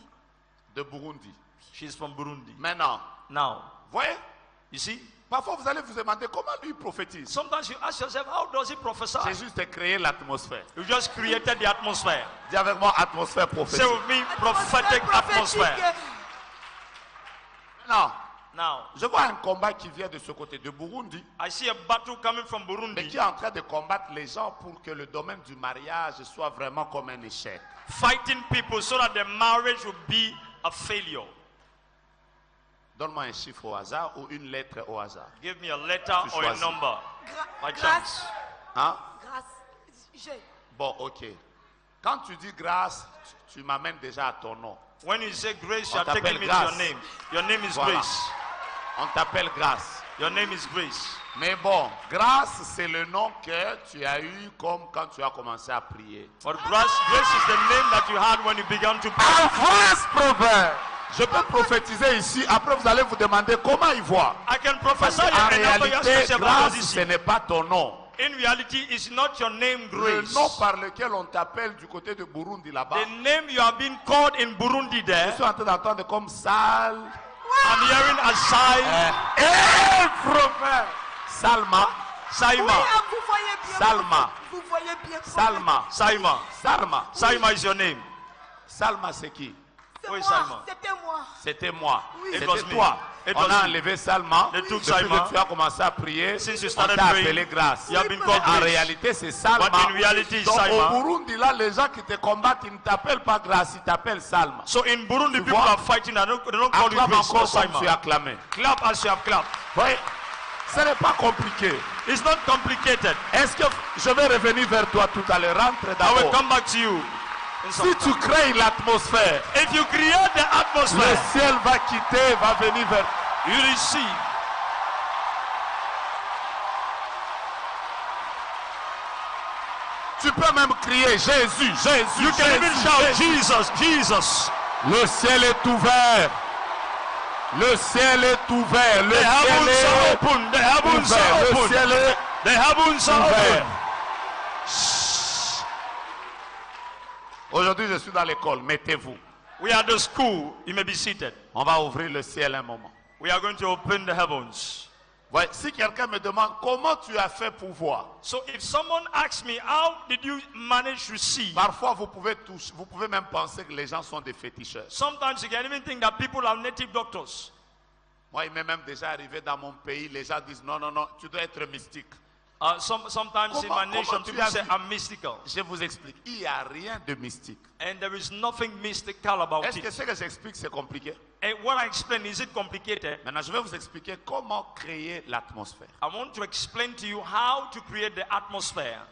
De Burundi. She's from Burundi. Maintenant, Now, voyez, you see, parfois vous allez vous demander comment lui prophétise. sometimes you ask yourself, how does he prophesy? J'ai juste créé l'atmosphère. You just created the atmosphere. Dis avec moi, atmosphère Say prophétique. with me, prophetic atmosphere. Non, Now, je vois un combat qui vient de ce côté de Burundi, I see a battle coming from mais Burundi, qui est en train de combattre les gens pour que le domaine du mariage soit vraiment comme un échec. fighting people so that the marriage will be a failure. Donne-moi un chiffre au hasard ou une lettre au hasard. Give me a letter Tu or a choisis. number. By Grâce, chance. Hein? grâce, j'ai. Bon, ok. Quand tu dis grâce, tu m'amènes déjà à ton nom. When you say grace, you On are taking t'appelle me to Grâce. your name. Your name is Voilà. Grace. On t'appelle grâce. Your name is Grace. Mais bon, grâce, c'est le nom que tu as eu comme quand tu as commencé à prier. But grace is the name that you had when you began to pray. Avance, prophète. Je peux prophétiser ici. Après, vous allez vous demander comment il voit. I can Parce prophesy qu'en and after you ask réalité, yourself, how grâce, does he ce see? n'est pas ton nom. In reality, it's not your name, Le Grace. nom par lequel on t'appelle du côté de Burundi là-bas. The name you have been called in Burundi Je there, suis en train d'entendre comme Sal. I'm hearing a sigh, Prophète. Salma. Oui, Saima. vous voyez bien. Salma. Vous voyez bien. Salma. Saima. Salma. Saima is your name. Salma, c'est qui? C'est Oui, moi, Salma. c'était moi. C'était moi. Oui. It was C'était me. toi. It On was a me. enlevé Salma. They took Depuis Salma. que tu as commencé à prier, Since you on started t'a praying, appelé grâce. you have been called En Grace. réalité, c'est Salma. But in reality, it's Donc, Salma. au Burundi, là, les gens qui te combattent, ils ne t'appellent pas grâce, ils t'appellent Salma. So in Burundi, people vois? are fighting. They don't call you Acclame Grace or encore comme tu as Saima. acclamé. Clap as you have clapped. Oui. Ce n'est pas compliqué. It's not complicated. Est-ce que je vais revenir vers toi tout à l'heure? Rentre I will d'abord. come back to you. in some Si tu crées l'atmosphère, If you create the le atmosphere, ciel va quitter, va venir vers. you receive. Tu peux même crier Jésus, Jésus, You can even Jésus, shout, Jésus. Jesus, Jesus. Le ciel est ouvert. Le ciel est ouvert. Le The ciel heavens est are open. The heavens ouvert. are Le open. ciel est The heavens are ouvert. open. Aujourd'hui, je suis dans l'école. Mettez-vous. We are at the school. You may be seated. On va ouvrir le ciel un moment. We are going to open the heavens. Ouais, si quelqu'un me demande comment tu as fait pour voir, So if someone asks me, how did you manage to see? parfois vous pouvez même penser que les gens sont des féticheurs. Sometimes you can even think that people are native doctors. Moi, il m'est même déjà arrivé dans mon pays, les gens disent non, non, non, tu dois être mystique. Sometimes in my nation, tu people as say vu? I'm mystical. Je vous explique, il n'y a rien de mystique. And there is nothing mystical about Est-ce que it. ce que j'explique, c'est compliqué? And what I explain, is it complicated? Maintenant, je vais vous expliquer comment créer l'atmosphère. I want to explain to you how to create the atmosphere.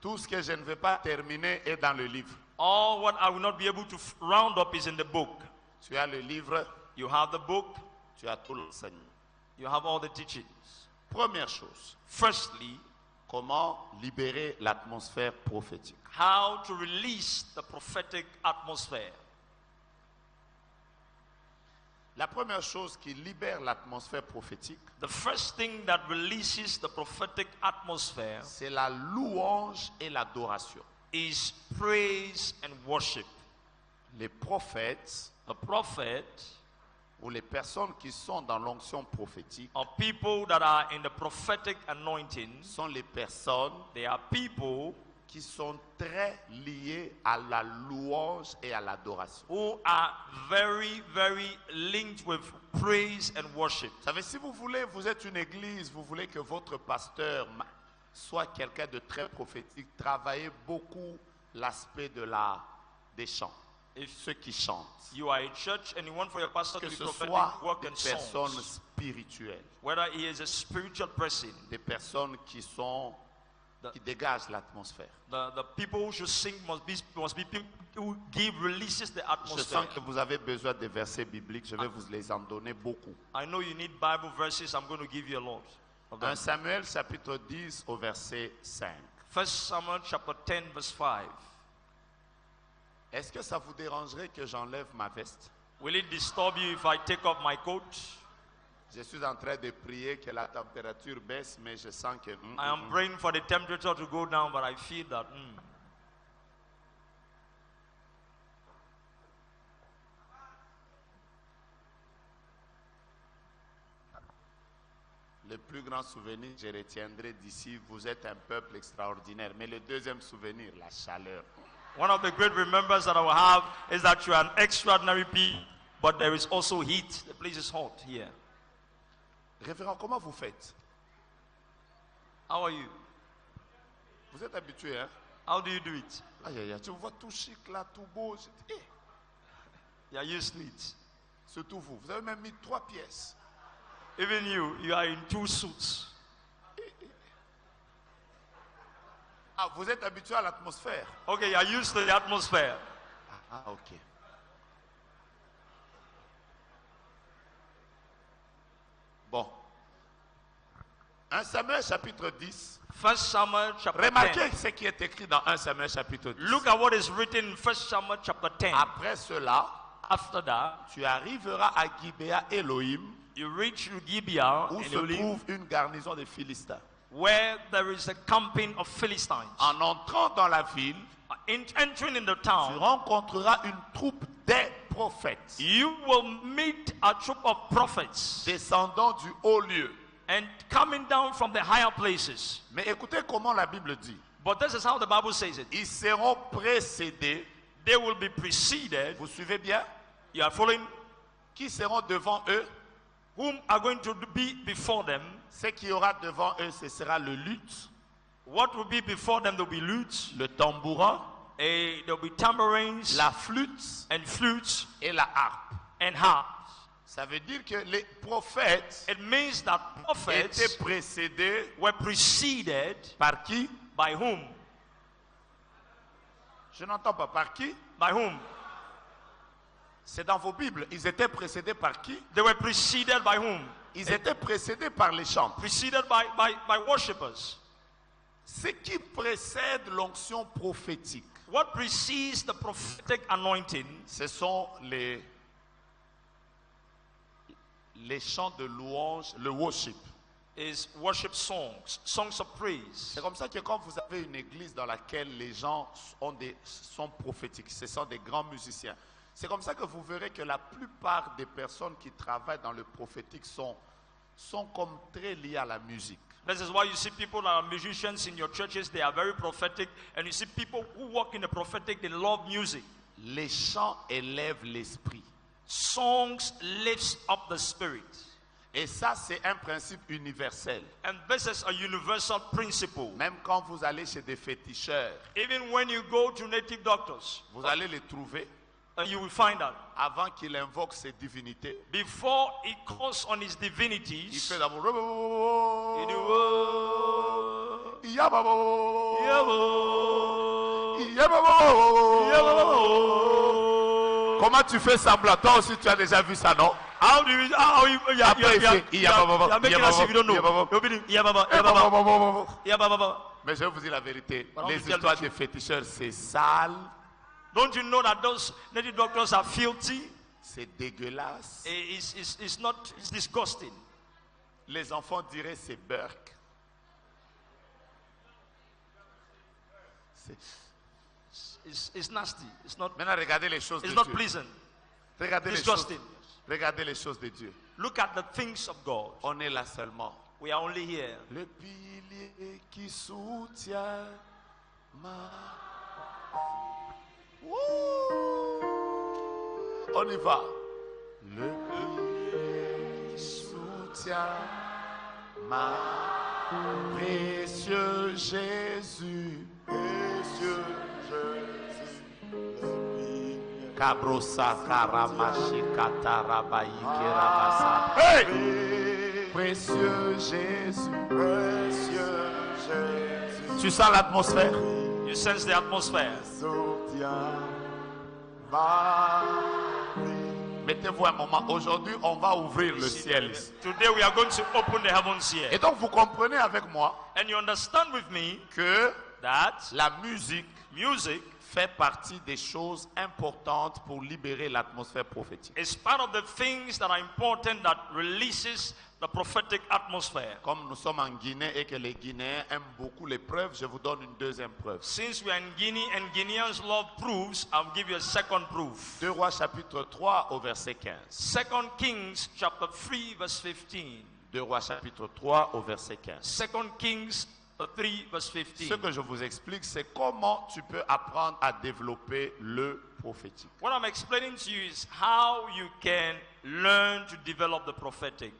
Tout ce que je ne vais pas terminer est dans le livre. All what I will not be able to round up is in the book. Tu as le livre, You have the book, tu as tout l'enseignement. you have all the teachings. Première chose, Firstly, comment libérer l'atmosphère prophétique. how to release the prophetic atmosphere. La première chose qui libère l'atmosphère prophétique, The first thing that releases the prophetic atmosphere c'est la louange et l'adoration. is praise and worship. Les prophètes The prophet ou les personnes qui sont dans l'onction prophétique or people that are in the prophetic anointing, sont les personnes they are people qui sont très liées à la louange et à l'adoration. who are very, very linked with praise and worship. Vous savez, si vous voulez, vous êtes une église, vous voulez que votre pasteur soit quelqu'un de très prophétique, travaillez beaucoup l'aspect des chants. Et ceux qui chantent. You are a church and you want for your pastor Que to be ce prophetic, soit work des in personnes songs. spirituelles, Whether he is a spiritual person, des personnes qui dégagent l'atmosphère. the people who should sing must be people who releases the Je atmosphere. sens que vous avez besoin des versets bibliques, je vais vous les en donner beaucoup. I know you need Bible verses. I'm going to give you a lot of 1 them. Samuel chapitre 10 au verset 5. 1 Samuel chapter 10 verse 5. Est-ce que ça vous dérangerait que j'enlève ma veste? Will it disturb you if I take off my coat? Je suis en train de prier que la température baisse, mais je sens que... I am praying for the temperature to go down, but I feel that. Le plus grand souvenir que je retiendrai d'ici, vous êtes un peuple extraordinaire. Mais le deuxième souvenir, la chaleur. One of the great remembrance that I will have is that you are an extraordinary people, but there is also heat. The place is hot here. Révérend, comment vous faites? How are you? Vous êtes habitué, hein? How do you do it? Aïe, aïe, aïe, tu me vois tout chic là, tout beau. Je dis, eh. You are used to it. Surtout vous, vous avez même mis 3 pièces. Even you are in 2 suits. Ah, vous êtes habitué à l'atmosphère. Okay, you are used to the atmosphere. Ah, ok. Bon. 1 Samuel chapitre 10. 1 Samuel chapter 10. Remarquez ce qui est écrit dans 1 Samuel chapitre 10. Look at what is written in 1 Samuel chapter 10. Après cela, After that, tu arriveras à Gibea Elohim, you reach Gibeah, où in se Elim, trouve une garnison de Philistins. where there is a camping of Philistines. En entrant dans la ville, Entering in the tu town, rencontreras une troupe des prophètes you will meet a troop of prophets descendant du haut lieu. and coming down from the higher places. Mais écoutez comment la Bible dit. But this is how the Bible says it. Ils seront précédés. They will be preceded. Vous suivez bien? You are following? Qui seront devant eux? Whom are going to be before them? Ce qui y aura devant eux, ce sera le luth, What will be before them? There will be lutes, le tambourin, there will be tambourines, la flûte and flutes, et la harpe. and harps. Ça veut dire que les prophètes It means that prophets étaient précédés were preceded par qui? by whom? Je n'entends pas. Par qui? By whom? C'est dans vos Bibles. Ils étaient précédés par qui? They were preceded by whom? Ils étaient précédés par les chants. Preceded by worshippers. Ce qui précède l'onction prophétique, What precedes the prophetic anointing ce sont les chants de louange, le worship. is worship songs, songs of praise. C'est comme ça que quand vous avez une église dans laquelle les gens sont prophétiques, ce sont des grands musiciens, c'est comme ça que vous verrez que la plupart des personnes qui travaillent dans le prophétique sont comme très liées à la musique. This is why you see people that are musicians in your churches, they are very prophetic. And you see people who work in the prophetic, they love music. Les chants élèvent l'esprit. Songs lifts up the spirit. Et ça, c'est un principe universel. And this is a universal principle. Même quand vous allez chez des féticheurs, Even when you go to native doctors, vous allez les trouver you will find out. avant qu'il invoque ses divinités. Before he calls on his Il divinities, fait d'abord he do, Yababo. Yabo, Yababo. Yabo. Comment tu fais semblant? Toi aussi tu as déjà vu ça, non? How do you, Après, il fait, you're making as if you don't know. You're beating, Yababa. Mais je vais vous dire la vérité, But les I'll tell histoires the des féticheurs, c'est sale, Don't you know that those native doctors are filthy? c'est dégueulasse. It's disgusting. Les enfants diraient c'est Burke. It's nasty. It's not Maintenant, regardez les choses de It's not Dieu. pleasant. Regardez les choses. Disgusting. Regardez les choses de Dieu. Look at the things of God. On est là seulement. We are only here. Le pilier qui soutient ma vie. On y va. Le pilier qui soutient ma précieux Jésus. Précieux Jésus. Kabrosa karamashi katarabayi keramasa. Hey! Précieux Jésus. Précieux Jésus. Tu sens l'atmosphère? You sense the atmosphere. Mettez-vous un moment. Aujourd'hui, on va ouvrir le ciel. Today we are going to open the heavens here. Et donc, vous comprenez avec moi And you understand with me que that la musique music fait partie des choses importantes pour libérer l'atmosphère prophétique. is part of the things that are important that releases the prophetic atmosphere. Comme nous sommes en Guinée et que les Guinéens aiment beaucoup les preuves, je vous donne une deuxième preuve. Since we are in Guinea and Guineans love proofs, I'll give you a second proof. 2 Rois chapitre 3 au verset 15. 2 Kings chapter 3 verse 15. 2 Rois chapitre 3 au verset 15. 2 Kings 3 verse 15. Ce que je vous explique, c'est comment tu peux apprendre à développer le prophétique. What I'm explaining to you is how you can learn to develop the prophetic.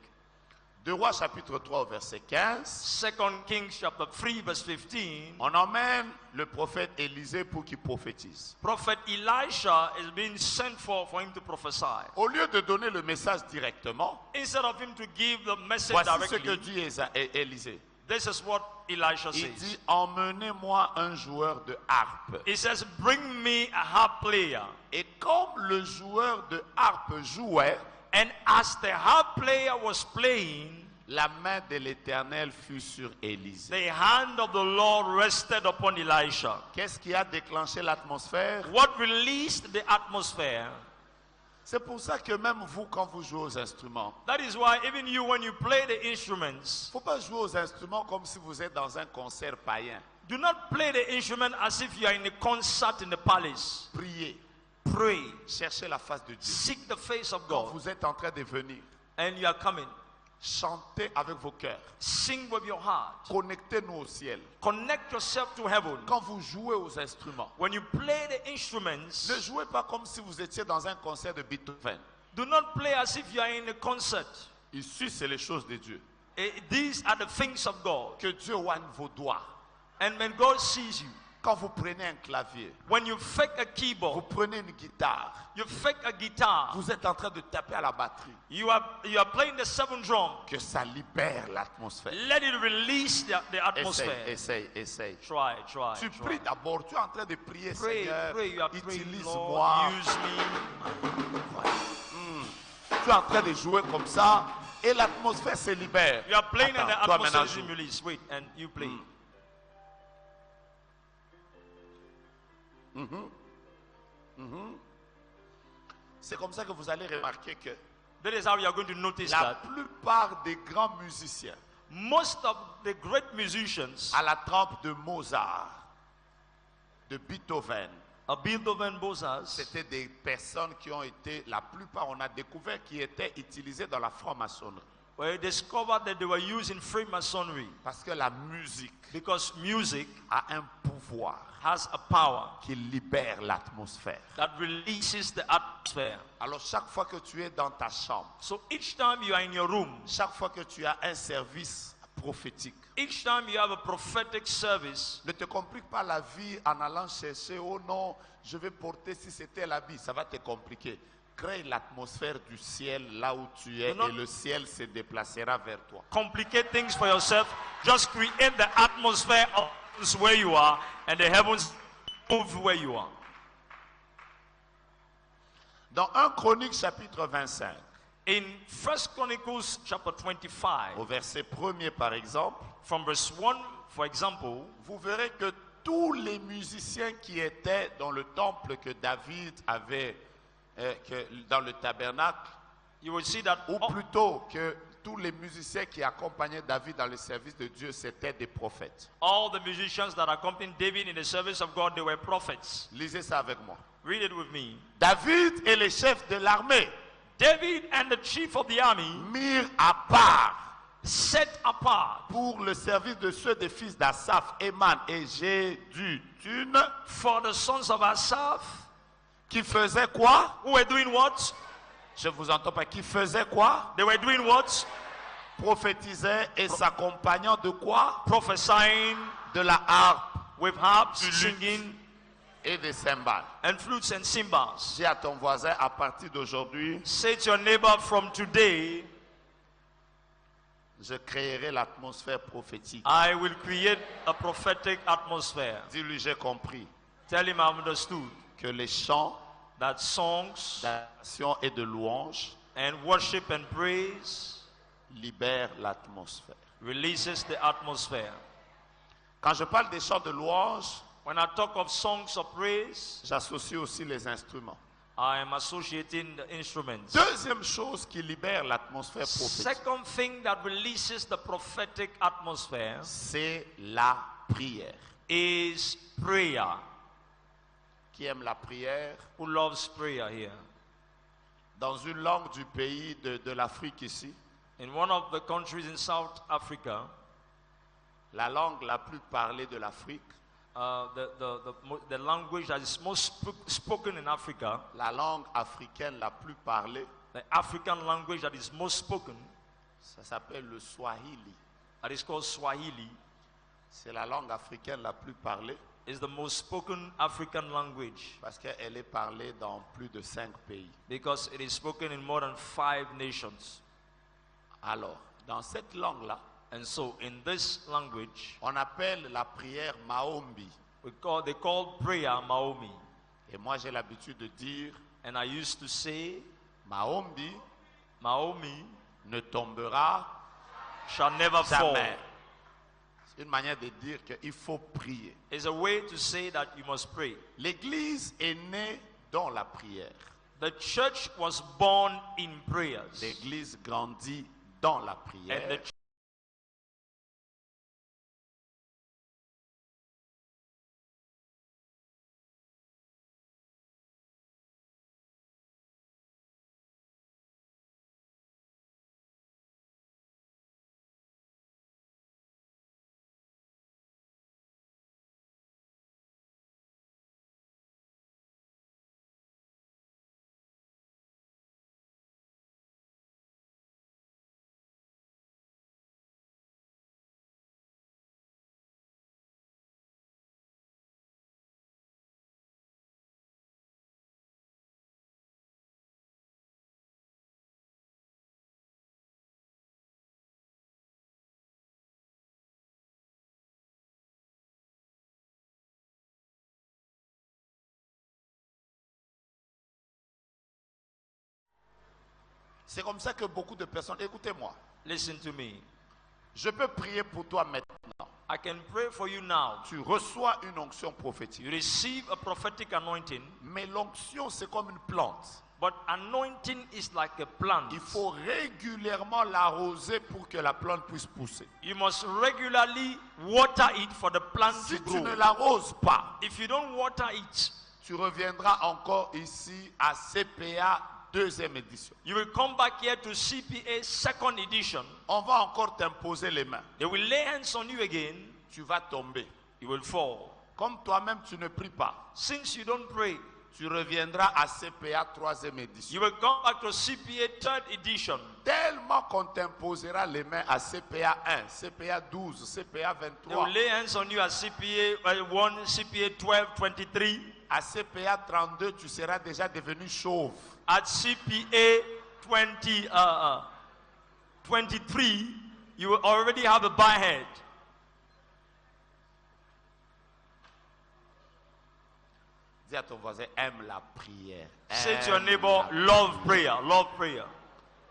2 Rois chapitre 3 au verset 15. 2 Kings chapter 3 verse 15. On emmène le prophète Élisée pour qu'il prophétise. Prophet Elisha is being sent for him to prophesy. Au lieu de donner le message directement, Instead of him to give the message voici ce que directly, dit Élisée. this is what Elisha Il says. dit, emmenez-moi un joueur de harpe. He says, bring me a harp player. Et comme le joueur de harpe jouait, And as the harp player was playing, la main de l'Éternel fut sur Élisée. the hand of the Lord rested upon Elisha. Qu'est-ce qui a déclenché l'atmosphère? What released the atmosphere? C'est pour ça que même vous, quand vous jouez aux instruments, That is why even you, when you play the instruments, il ne faut pas jouer aux instruments comme si vous êtes dans un concert païen. do not play the instrument as if you are in a concert in the palace. Priez, Pray. cherchez la face de Dieu. Seek the face of Quand God. vous êtes en train de venir, And you are coming. chantez avec vos cœurs. Sing with your heart. Connectez-nous au ciel. Connect yourself to heaven. Quand vous jouez aux instruments, When you play the instruments, ne jouez pas comme si vous étiez dans un concert de Beethoven. do not play as if you are in a concert. Ici, c'est les choses de Dieu. These are the things of God. Que Dieu oigne vos doigts. And when God sees you, Quand vous prenez un clavier, when you fake a vous keyboard, prenez une guitare, you fake a guitar, vous êtes en train de taper à la batterie, you are playing the seventh drum, que ça libère l'atmosphère. let it release the atmosphere. Essaye. Try. Tu pries d'abord, tu es en train de prier, Pray, Seigneur, you are praying, utilise-moi. Lord, use me. Tu es en train de jouer comme ça et l'atmosphère se libère. You are playing and the Attends, toi atmosphere maintenant is joue. released. Wait, and you play. C'est comme ça que vous allez remarquer que That is how you are going to notice la that plupart des grands musiciens, most of the great musicians, à la trempe de Mozart, de Beethoven, Beethoven, Bozas, c'était des personnes qui ont été, la plupart on a découvert, qui étaient utilisées dans la franc-maçonnerie. were discovered that they were used in Freemasonry Parce que la musique because music a un pouvoir has a power qui libère l'atmosphère. that releases the atmosphere. Alors chaque fois que tu es dans ta chambre, So each time you are in your room, chaque fois que tu as un service prophétique, each time you have a prophetic service, ne te complique pas la vie en allant chercher, oh non, je vais porter si c'était l'habit, ça va te compliquer. Crée l'atmosphère du ciel là où tu es Non. et le ciel se déplacera vers toi. complicate things for yourself. Just create the atmosphere of where you are, and the heavens move where you are. Dans 1 Chronique chapitre 25, In 1 Chronicles chapter 25, au verset 1er par exemple, from verse 1, for example, vous verrez que tous les musiciens qui étaient dans le temple que David avait, dans le tabernacle, you will see that ou plutôt que tous les musiciens qui accompagnaient David dans le service de Dieu, c'étaient des prophètes. all the musicians that accompanied David in the service of God, they were prophets. Lisez ça avec moi. Read it with me. David et les chefs de l'armée, David and the chief of the army mirent à part set apart pour le service de ceux des fils d'Asaph, Éman et Jéduthun, for the sons of Asaph, qui faisaient quoi? who were doing what? Je vous entends pas. Qui faisaient quoi? They were doing what? Prophétisaient et s'accompagnant de quoi? Prophesying De la harpe with harps, luth. singing, et des cymbales. and flutes and cymbals. Dis à ton voisin, à partir d'aujourd'hui, Say to your neighbor, from today, je créerai l'atmosphère prophétique. I will create a prophetic atmosphere. Dis-lui, j'ai compris Tell him I understood que les chants that songs d'adoration et de louange and worship and praise libèrent l'atmosphère. releases the atmosphere. Quand je parle des chants de louange, When I talk of songs of praise, j'associe aussi les instruments. I am associating the instruments. Deuxième chose qui libère l'atmosphère prophétique, Second thing that releases the prophetic atmosphere c'est la prière. is prayer. Qui aime la prière? Who loves prayer here? Dans une langue du pays de l'Afrique ici, In one of the countries in South Africa, la langue la plus parlée de l'Afrique, the language that is most spoken in Africa, la langue africaine la plus parlée, the African language that is most spoken, ça s'appelle le Swahili. that is called Swahili, C'est la langue africaine la plus parlée is the most spoken African language parce qu'elle est parlée dans plus de 5 pays. because it is spoken in more than 5 nations. Alors, dans cette langue-là, And so in this language, on appelle la prière Maombi. they call prayer Maomi. Et moi, j'ai l'habitude de dire, And I used to say, Maombi Maomi ne tombera shall never fall. jamais. C'est une manière de dire qu'il faut prier. It's a way to say that you must pray. L'Église est née dans la prière. The church was born in prayers. L'Église grandit dans la And prière. the C'est comme ça que beaucoup de personnes, écoutez-moi, Listen to me. je peux prier pour toi maintenant. I can pray for you now. Tu reçois une onction prophétique. You receive a prophetic anointing, Mais l'onction, c'est comme une plante. but anointing is like a plant. Il faut régulièrement l'arroser pour que la plante puisse pousser. You must regularly water it for the plant Si to tu ne grow. l'arroses pas, If you don't water it, tu reviendras encore ici à CPA deuxième édition. you will come back here to CPA second edition. On va encore t'imposer les mains. They will lay hands on you again. Tu vas tomber. You will fall. Comme toi-même, tu ne pries pas. Since you don't pray, Tu reviendras à CPA troisième édition. you will come back to CPA third edition. Tellement qu'on t'imposera les mains à CPA 1, CPA 12, CPA They 23, will lay hands on you at CPA 1, CPA 12, 23. à CPA 32, tu seras déjà devenu chauve. At CPA 23, you will already have a bare head. Dis à ton voisin, aime la prière. Say to your Aime neighbor, la- love prayer, love prayer.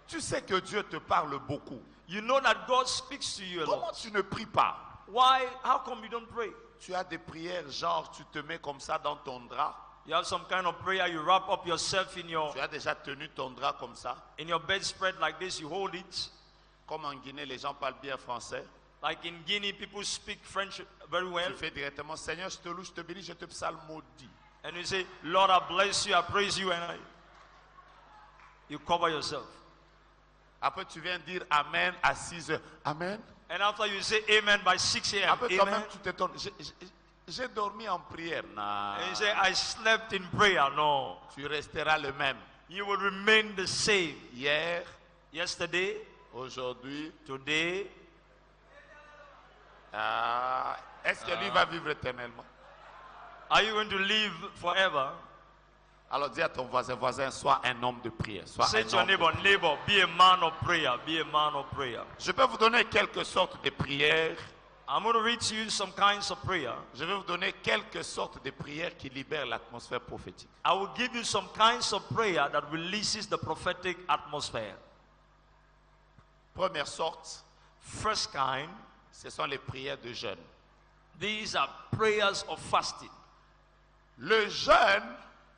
Tu sais que Dieu te parle beaucoup. You know that God speaks to you a Comment lot. tu ne pries pas? Why? How come you don't pray? Tu as des prières genre tu te mets comme ça dans ton drap. You have some kind of prayer, you wrap up yourself in Tu as déjà tenu ton drap comme ça. your bedspread like this, you hold it. Comme en Guinée, les gens parlent bien français. Like in Guinea, people speak French very well. Tu fais directement, Seigneur, je te loue, je te bénis, je te psalmodie. And you say, Lord, I bless you, I praise you, and you cover yourself. Après, tu viens dire Amen à 6 heures. Amen. And after you say amen by 6 a.m. Après, toi-même, Amen. tu t'étonnes. J'ai dormi en prière. Non. And you say, I slept in prayer. No. Tu resteras le même. You will remain the same. Hier, Yesterday, aujourd'hui. today. Est-ce que lui va vivre éternellement? Are you going to live forever? Alors dis à ton voisin, sois un homme de prière. Sois Say un to your homme de neighbor, prière. neighbor, be a man of prayer. Be a man of prayer. Je peux vous donner quelques sortes de prières. I'm going to read to you some kinds of prayer. Je vais vous donner quelques sortes de prières qui libèrent l'atmosphère prophétique. I will give you some kinds of prayer that releases the prophetic atmosphere. Première sorte, First kind, ce sont les prières de jeûne. these are prayers of fasting. Le jeûne,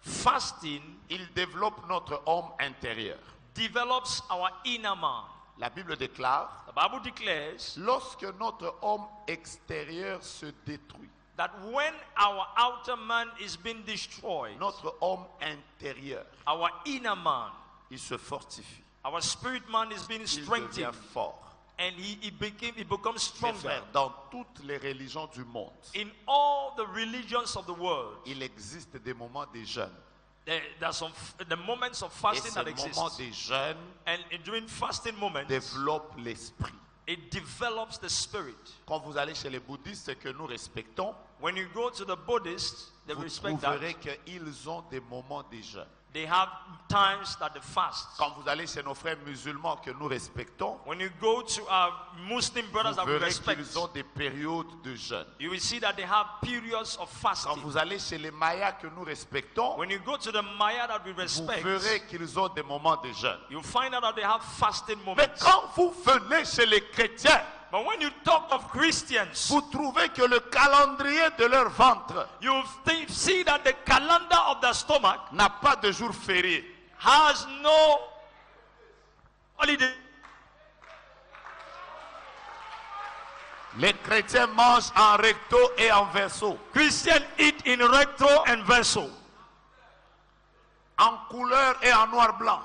Fasting il développe notre homme intérieur. develops our inner man. La Bible déclare, The Bible declares lorsque notre homme extérieur se détruit, that when our outer man is being destroyed, notre homme intérieur, our inner man, il se fortifie. our spirit man is being Il strengthened, devient fort. and he becomes Mes stronger. frères, dans toutes les religions du monde, In all the religions of the world, il existe des moments de jeûne. there are some the moments of Et fasting ces that moments exist, de jeûne and during fasting moments, développent l'esprit. it develops the spirit. Quand vous allez chez les bouddhistes que nous respectons, When you go to the Buddhists, they vous respect that. trouverez qu'ils ont des moments de jeûne. They have times that they fast. Quand vous allez chez nos frères musulmans que nous respectons, When you go to our Muslim brothers vous that we verrez respect, qu'ils ont des périodes de jeûne. you will see that they have periods of Quand fasting. vous allez chez les Mayas que nous respectons, When you go to the Maya that we vous respect, verrez qu'ils ont des moments de jeûne. you find out that they have fasting Mais moments. quand vous venez chez les chrétiens, But when you talk of Christians, vous trouvez que le calendrier de leur ventre you see that the calendar of the stomach n'a pas de jour férié. has no holiday. Les chrétiens mangent en recto et en verso, Christians eat in recto and verso, en couleur et en noir-blanc.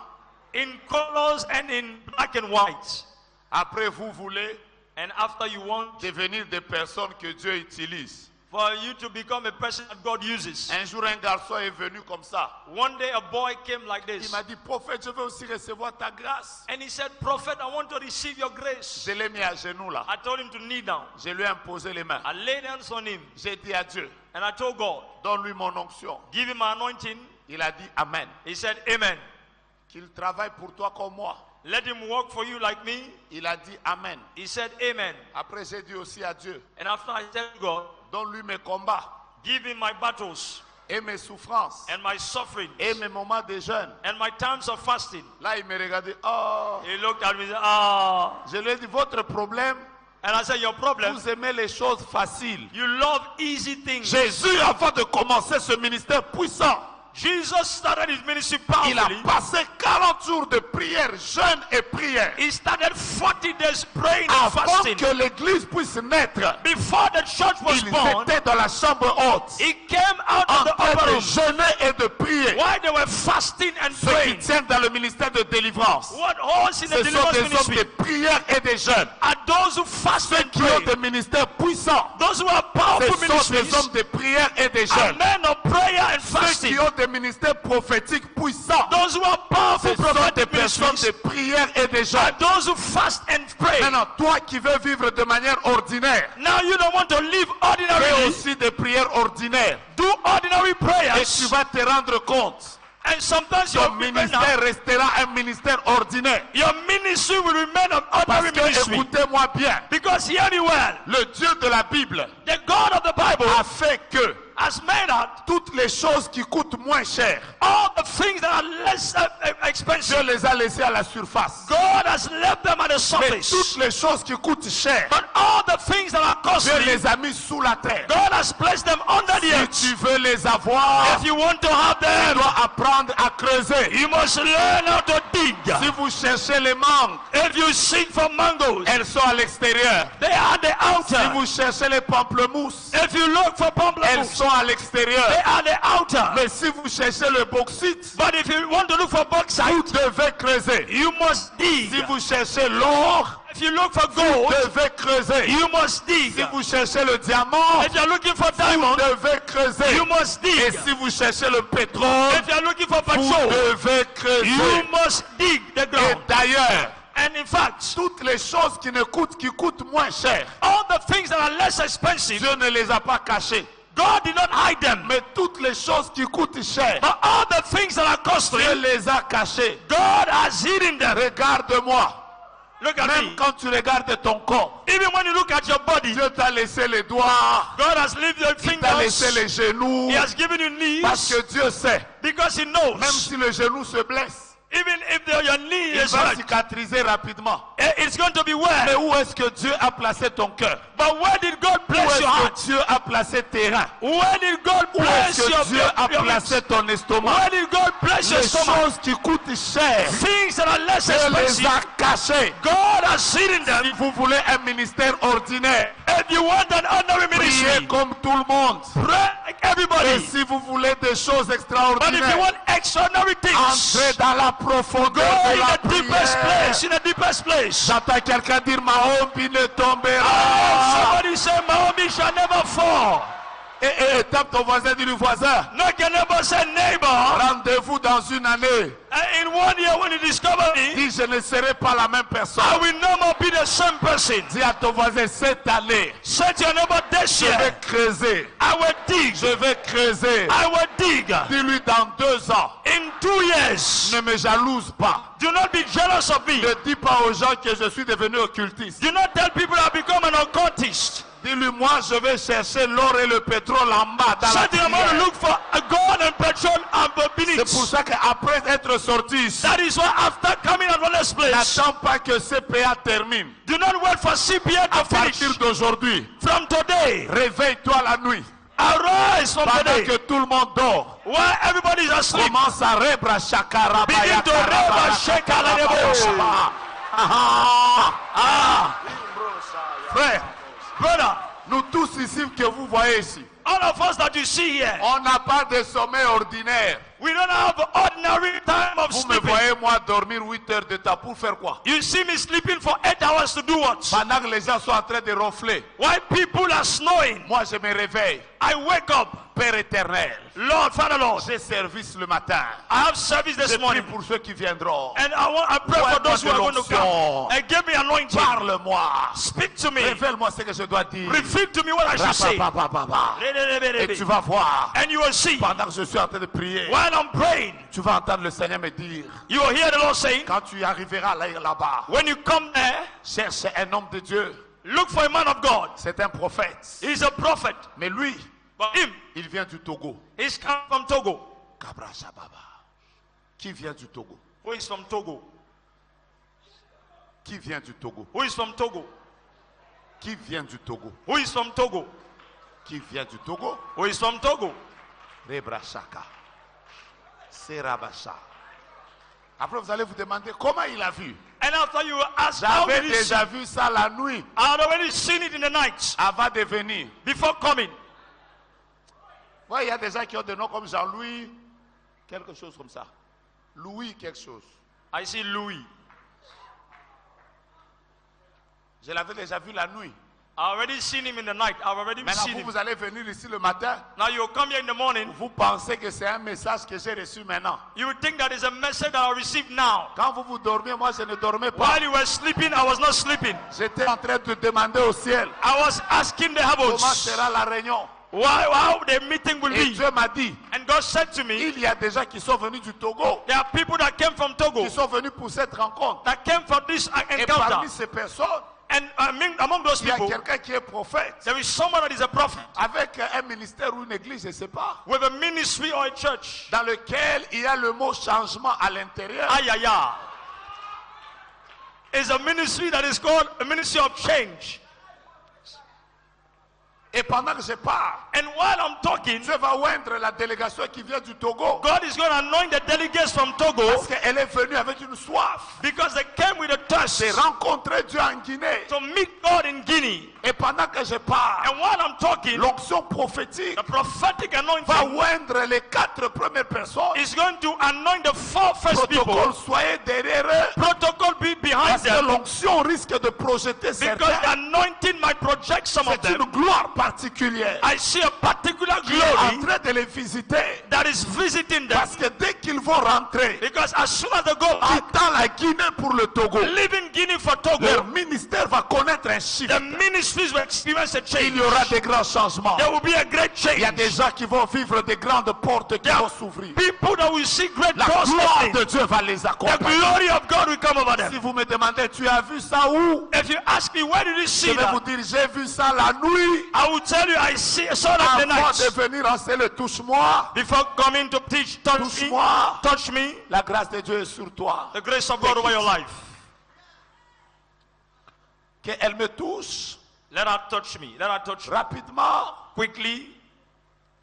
in colors and in black and white. Après, vous voulez And after you want devenir des personnes que Dieu utilise. for you to become a person that God uses. Un jour, un garçon est venu comme ça. One day a boy came like Il this. m'a dit, prophète, je veux aussi recevoir ta grâce. And he said, Prophet, I want to receive your grace. Je l'ai mis à genoux là. I told him to kneel down. Je lui ai imposé les mains. I laid hands on him. J'ai dit à Dieu, And I told God, donne-lui mon onction. give him my anointing. Il a dit Amen. He said, Amen. Qu'il travaille pour toi comme moi. Let him work for you like me. Il a dit Amen. He said, Amen. Après, j'ai dit aussi à Dieu, And after I said to God, donne-lui mes combats give him my battles et mes souffrances and my suffering et mes moments de jeûne. and my times of fasting. Là, il me regardait. Oh, He looked at me and said, ah. je lui ai dit, votre problème, And I said, your problem, vous aimez les choses faciles. you love easy things. Jésus, avant de commencer ce ministère puissant, Jesus started his ministry il a powerfully. passé 40 jours de prière, jeûne et prière. He started 40 days praying and Avant fasting. que l'église puisse naître, Before the church was ils born, étaient dans la chambre haute, he came out en of the train upper de room jeûner et de prier. while they were fasting and Ceux qui praying. tiennent dans le ministère de délivrance, What holds in the ce sont deliverance des hommes ministry de prière et de jeûne. are those who fast Ceux and qui ont pray. des ministères puissants, Those who are ce powerful sont des ministries hommes de prière et de are jeûne. men of prayer and Ceux fasting. qui ont des ministères prophétiques puissants, Those who are powerful ce sont des prophetic personnes ministries de prière et de are jeûne. those who fast and pray. Maintenant, toi qui veux vivre de manière ordinaire, Now you don't want to live fais ordinarily. aussi des prières ordinaires. Do ordinary Et tu prayers. vas te rendre compte, And sometimes ton ministère restera un ministère ordinaire. your ministry will remain an ordinary Parce que, ministry. écoutez-moi bien, Because hear me well, le Dieu de la Bible the God of the Bible a fait que has made out toutes les choses qui coûtent moins cher, all the things that are less Dieu expensive. les a laissées à la surface. God has left them at the Mais surface. toutes les choses qui coûtent cher, But all the things that are Dieu costly, les a mis sous la terre. God has placed them under the Si earth. tu veux les avoir, If you want to have tu them, dois apprendre à creuser. you must learn how to dig. Si Si vous cherchez les mangues, If you seek for mangoes, elles sont à l'extérieur. they are at the Si outer. vous cherchez les pamplemousses, If you look for elles pamplemousse, sont à l'extérieur. they are the outer. Mais si vous cherchez le bauxite, But if you want to look for vous bauxite, devez creuser. you must dig. Si vous cherchez l'or, If you look for vous gold, devez creuser. you must dig. Si vous cherchez le diamant, If you're looking for vous diamond, devez creuser. you must Et dig. si vous cherchez le pétrole, If you're looking for vous petrol, devez creuser. you must dig the Et ground. d'ailleurs, And in fact, toutes les choses qui coûtent moins cher, all the things that are less expensive, Dieu ne les a pas cachées. God did not hide them. Mais toutes les choses qui coûtent cher, But all the things that are costly, Dieu les a cachées. God has hidden them. Regarde-moi. Look at Même me. quand tu regardes ton corps, Even when you look at your body, Dieu t'a laissé les doigts, God has left your il t'a laissé fingers. les genoux, He has given you parce knees que Dieu sait, because He même knows. si le genou se blesse, Even if your knee il is va hurt, cicatriser rapidement. it's going to be Mais well. où est-ce que Dieu a placé ton cœur? But where did God Où place est-ce your que heart? Dieu a placé tes reins? Where did God Où place est-ce your que Dieu a your placé lips? ton estomac? Where did God place your Les stomach? choses qui coûtent cher, Things that are less Dieu les expensive, a cachées. God has hidden Si them. vous voulez un ministère ordinaire, If you want an ordinary priez ministry, comme tout le monde. pray like Et everybody. si vous voulez des choses But if you extraordinaires, want extraordinary things, entrez dans la go profondeur de in la the deepest prière. place, in the deepest place. J'entends quelqu'un dire, ma hobie ne tombera. Somebody say, Mahomet shall never fall. Et tape ton voisin, dis le voisin. Knock your neighbor, say, neighbor. Rendez-vous dans une année. In 1 year, when you discover me, Dis, je ne serai pas la même personne. I will no more be the same person. Dis à ton voisin, cette année, Say to your neighbor, this je vais year, creuser. I will dig. Je vais creuser. I will dig. Dis-lui dans 2 ans, In 2 years, ne me jalouse pas. do not be jealous of me. Ne dis pas aux gens que je suis devenu occultiste. Do not tell people I've become an occultist. Dis-lui, moi, je vais chercher l'or et le pétrole en bas dans la Say to your man, prière. look for a gold and petrol and C'est pour beneath. ça qu'après être sorti ici, That is why after coming out from this place, n'attends pas que CPA termine. do not wait for CPA À to finish. partir d'aujourd'hui, From today, réveille-toi la nuit. arise from Pendant today. que tout le monde dort, While everybody is asleep, commence à rebra shakara begin to reba sheka la rebo. Frère, Brother, nous tous ici que vous voyez ici, all of us that you see here, on n'a pas de sommeil ordinaire. we don't have ordinary time of Vous me sleeping. voyez moi dormir 8 heures de temps pour faire quoi? You see me sleeping for 8 hours to do what? Pendant que les gens sont en train de ronfler, While people are snoring, moi je me réveille. I wake up. Père éternel, Lord, Father Lord, j'ai service le matin. I have service Je this prie morning. pour ceux qui viendront. And I pray for those who are going to come. And give me anointing. Parle-moi. Speak to me. Révèle-moi ce que je dois dire. Reveal to me what I should say. Et tu vas voir, And you will see. pendant que je suis en train de prier, While I'm praying, tu vas entendre le Seigneur me dire, you will hear the Lord saying, quand tu arriveras là-bas, when you come there, cherche un homme de Dieu. look for a man of God. C'est un prophète. He's a prophet. Mais lui, But him, il vient du Togo. he's come from Togo. Kabra Shababa. Qui vient du Togo? Who is from Togo? Qui vient du Togo? Who is from Togo? Qui vient du Togo? Who is from Togo? Qui vient du Togo? Who is from Togo? Rebrashaka. Serabasha. Après, vous allez vous demander comment il a vu. And after you will ask, how J'avais did he see? déjà vu ça la nuit I had already seen it in the night avant de venir. before coming. Ouais, il y a des gens qui ont des noms comme Jean-Louis, quelque chose comme ça. Louis, quelque chose. I see Louis. Je l'avais déjà vu la nuit. I already seen him in the night. I've already Maintenant, seen vous, him. vous allez venir ici le matin. Now you come here in the morning. Vous pensez que c'est un message que j'ai reçu maintenant. You would think that is a message that I received now. Quand vous vous dormiez, moi je ne dormais pas. While you were sleeping, I was not sleeping. J'étais en train de demander au ciel I was asking the comment heavens sera la réunion. how the meeting will Et be. Dieu m'a dit, And God said to me, il y a des gens qui sont venus du Togo, there are people that came from Togo qui sont venus pour cette rencontre. that came for this Et parmi encounter. ces personnes, And among those il y a people, quelqu'un qui est prophète, there is someone that is a prophet avec un ministère ou une église, je ne sais pas, with a ministry or a church. dans lequel il y a le mot changement à l'intérieur. Ayaya. Is a ministry that is called a ministry of change. Et pendant que je parle, And while I'm talking, Dieu va oindre la délégation qui vient du Togo. God is going to anoint the delegates from Togo Parce qu'elle est venue avec une soif. request J'ai rencontré Dieu en Guinée. to meet God in Guinea. Et pendant que je parle, And while I'm talking, l'onction prophétique the prophetic va anointing oindre les 4 premières personnes. is going to anoint the 4 first people. Protocole, soyez derrière eux. Protocol be behind Parce que them. l'onction risque de projeter Because the certains. anointing might project some of C'est une them. gloire particulière I see a particular qui est en glory train de les visiter. that is visiting them. Parce que dès qu'ils vont rentrer Because as soon as they go dans la Guinée pour le Togo, leaving Guinea for Togo, leur ministère va connaître un chiffre. the ministries will experience a change. Il y aura des grands changements. There will be a great Il y a change. des gens qui vont vivre des grandes portes qui There vont are s'ouvrir. people that will see great La doors gloire opening. de Dieu va les The accompagner. glory of God will come over Si them. vous me demandez, tu as vu ça où? If you ask me where did you Je see vais vous that, dire, j'ai vu ça la nuit. I will tell you I saw that the Avant night. de venir enseigner, touche-moi. Before coming to teach, touch me, Touche-moi. touch me. La grâce de Dieu est sur toi. The grace of God over your life. Qu'elle me touche Let her touch me. Let her touch me. rapidement. Quickly.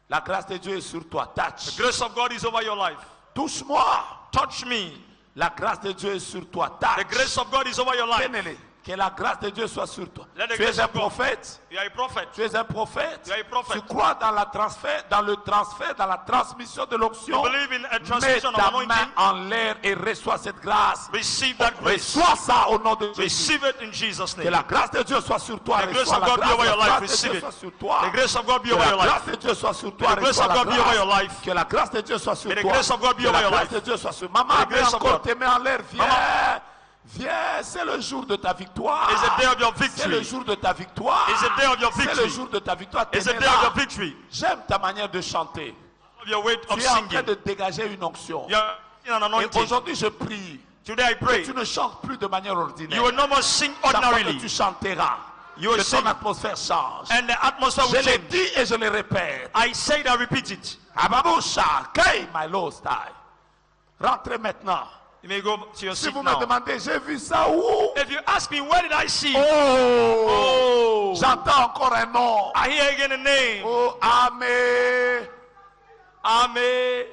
La grâce de Dieu est sur toi. Touch. The grace of God is over your life. Touche-moi. Touch me. La grâce de Dieu est sur toi. The Touch. grace of God is over your life. Tenez-les. Que la grâce de Dieu soit sur toi. Let the Tu es grace un of God. prophète. You are a prophet. Tu es un prophète. You are a prophet. Tu crois dans le transfert, dans la transmission de l'onction. You believe in a Mets transmission of ta anointing. main en l'air et reçois cette grâce. Receive that grace. Reçois ça au nom de Jésus. Receive it in Jesus' Que name. la grâce de Dieu soit sur toi. The grace Reçois of la God be over your life. grâce de Receive Dieu it. soit sur toi. The grace of God be Que over la your life. grâce de Dieu soit sur toi. The grace Reçois of la God be over your grâce. life. Que la grâce de Dieu soit sur May the toi. grace of God be Que over la your grâce life. de Dieu soit sur. Maman, May the mets grace of encore God. tes mains en l'air. Viens. Maman. Viens. C'est le jour de ta victoire. It's the day of your C'est le victory. jour de ta victoire. It's the day of your C'est le victory. jour de ta victoire. It's the T'es day of là. your victory. J'aime ta manière de chanter. Of your way of Tu es en train singing. de dégager une onction. You are in an Et anointing. aujourd'hui, je prie. Today I pray. Tu ne chantes plus de manière ordinaire. You will no more sing Chaque fois que ordinarily. tu chanteras. You will Que ton sing. atmosphère change. And the atmosphere Je will l'ai change. dit et je le répète. I say it, I repeat it. Ababosha, Kay, my Lord style. Rentrez maintenant. You may go to your Si seat vous me now. demandez, j'ai vu ça où? If you ask me, where did I see it? Oh! J'entends encore un nom. I hear again a name. Oh, Amen. Amen.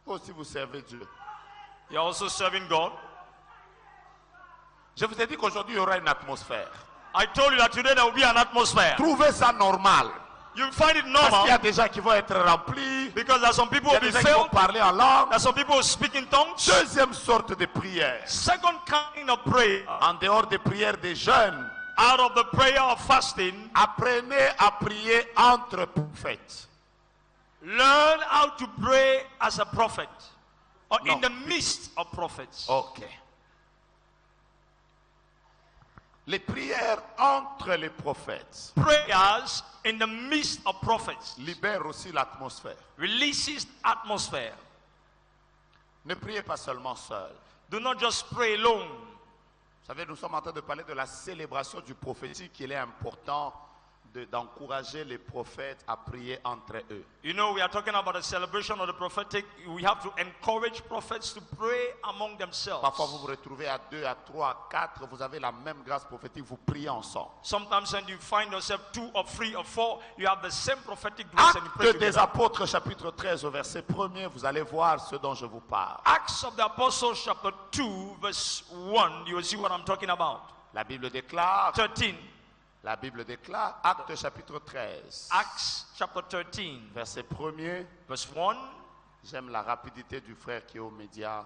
Oh, si vous servez Dieu. You're also serving God. Je vous ai dit qu'aujourd'hui, il y aura une atmosphère. I told you that today there will be an atmosphere. Trouvez ça normal. You find it Parce qu'il y a normal des gens qui vont être remplis. because there are some people Il y who a will des be gens qui vont filled. parler en langue. There are some people who speak in tongues. Deuxième sorte de prière. Second kind of prayer, En dehors des prières des jeunes, out of the prayer of fasting, apprenez à prier entre prophètes. learn how to pray as a prophet or No. in the midst of prophets. Ok. Les prières entre les prophètes Prayers in the midst of prophets libèrent aussi l'atmosphère. releases atmosphere. Ne priez pas seulement seul. Do not just pray alone. Vous savez, nous sommes en train de parler de la célébration du prophétique. Il est important d'encourager les prophètes à prier entre eux. You know, we are talking about a celebration of the prophetic. We have to encourage prophets to pray among themselves. Parfois, vous vous retrouvez à 2, à 3, à 4. Vous avez la même grâce prophétique. Vous priez ensemble. Sometimes when you find yourself 2 or 3 or 4, you have the same prophetic grace and you pray Actes des together. Apôtres, chapitre 13, au verset 1er, vous allez voir ce dont je vous parle. Acts of the Apostles chapter 2 verse 1, you will see what I'm talking about. La Bible déclare, 13, Actes chapitre 13, Acts chapter 13 verset 1er. verse 1. J'aime la rapidité du frère qui est aux médias.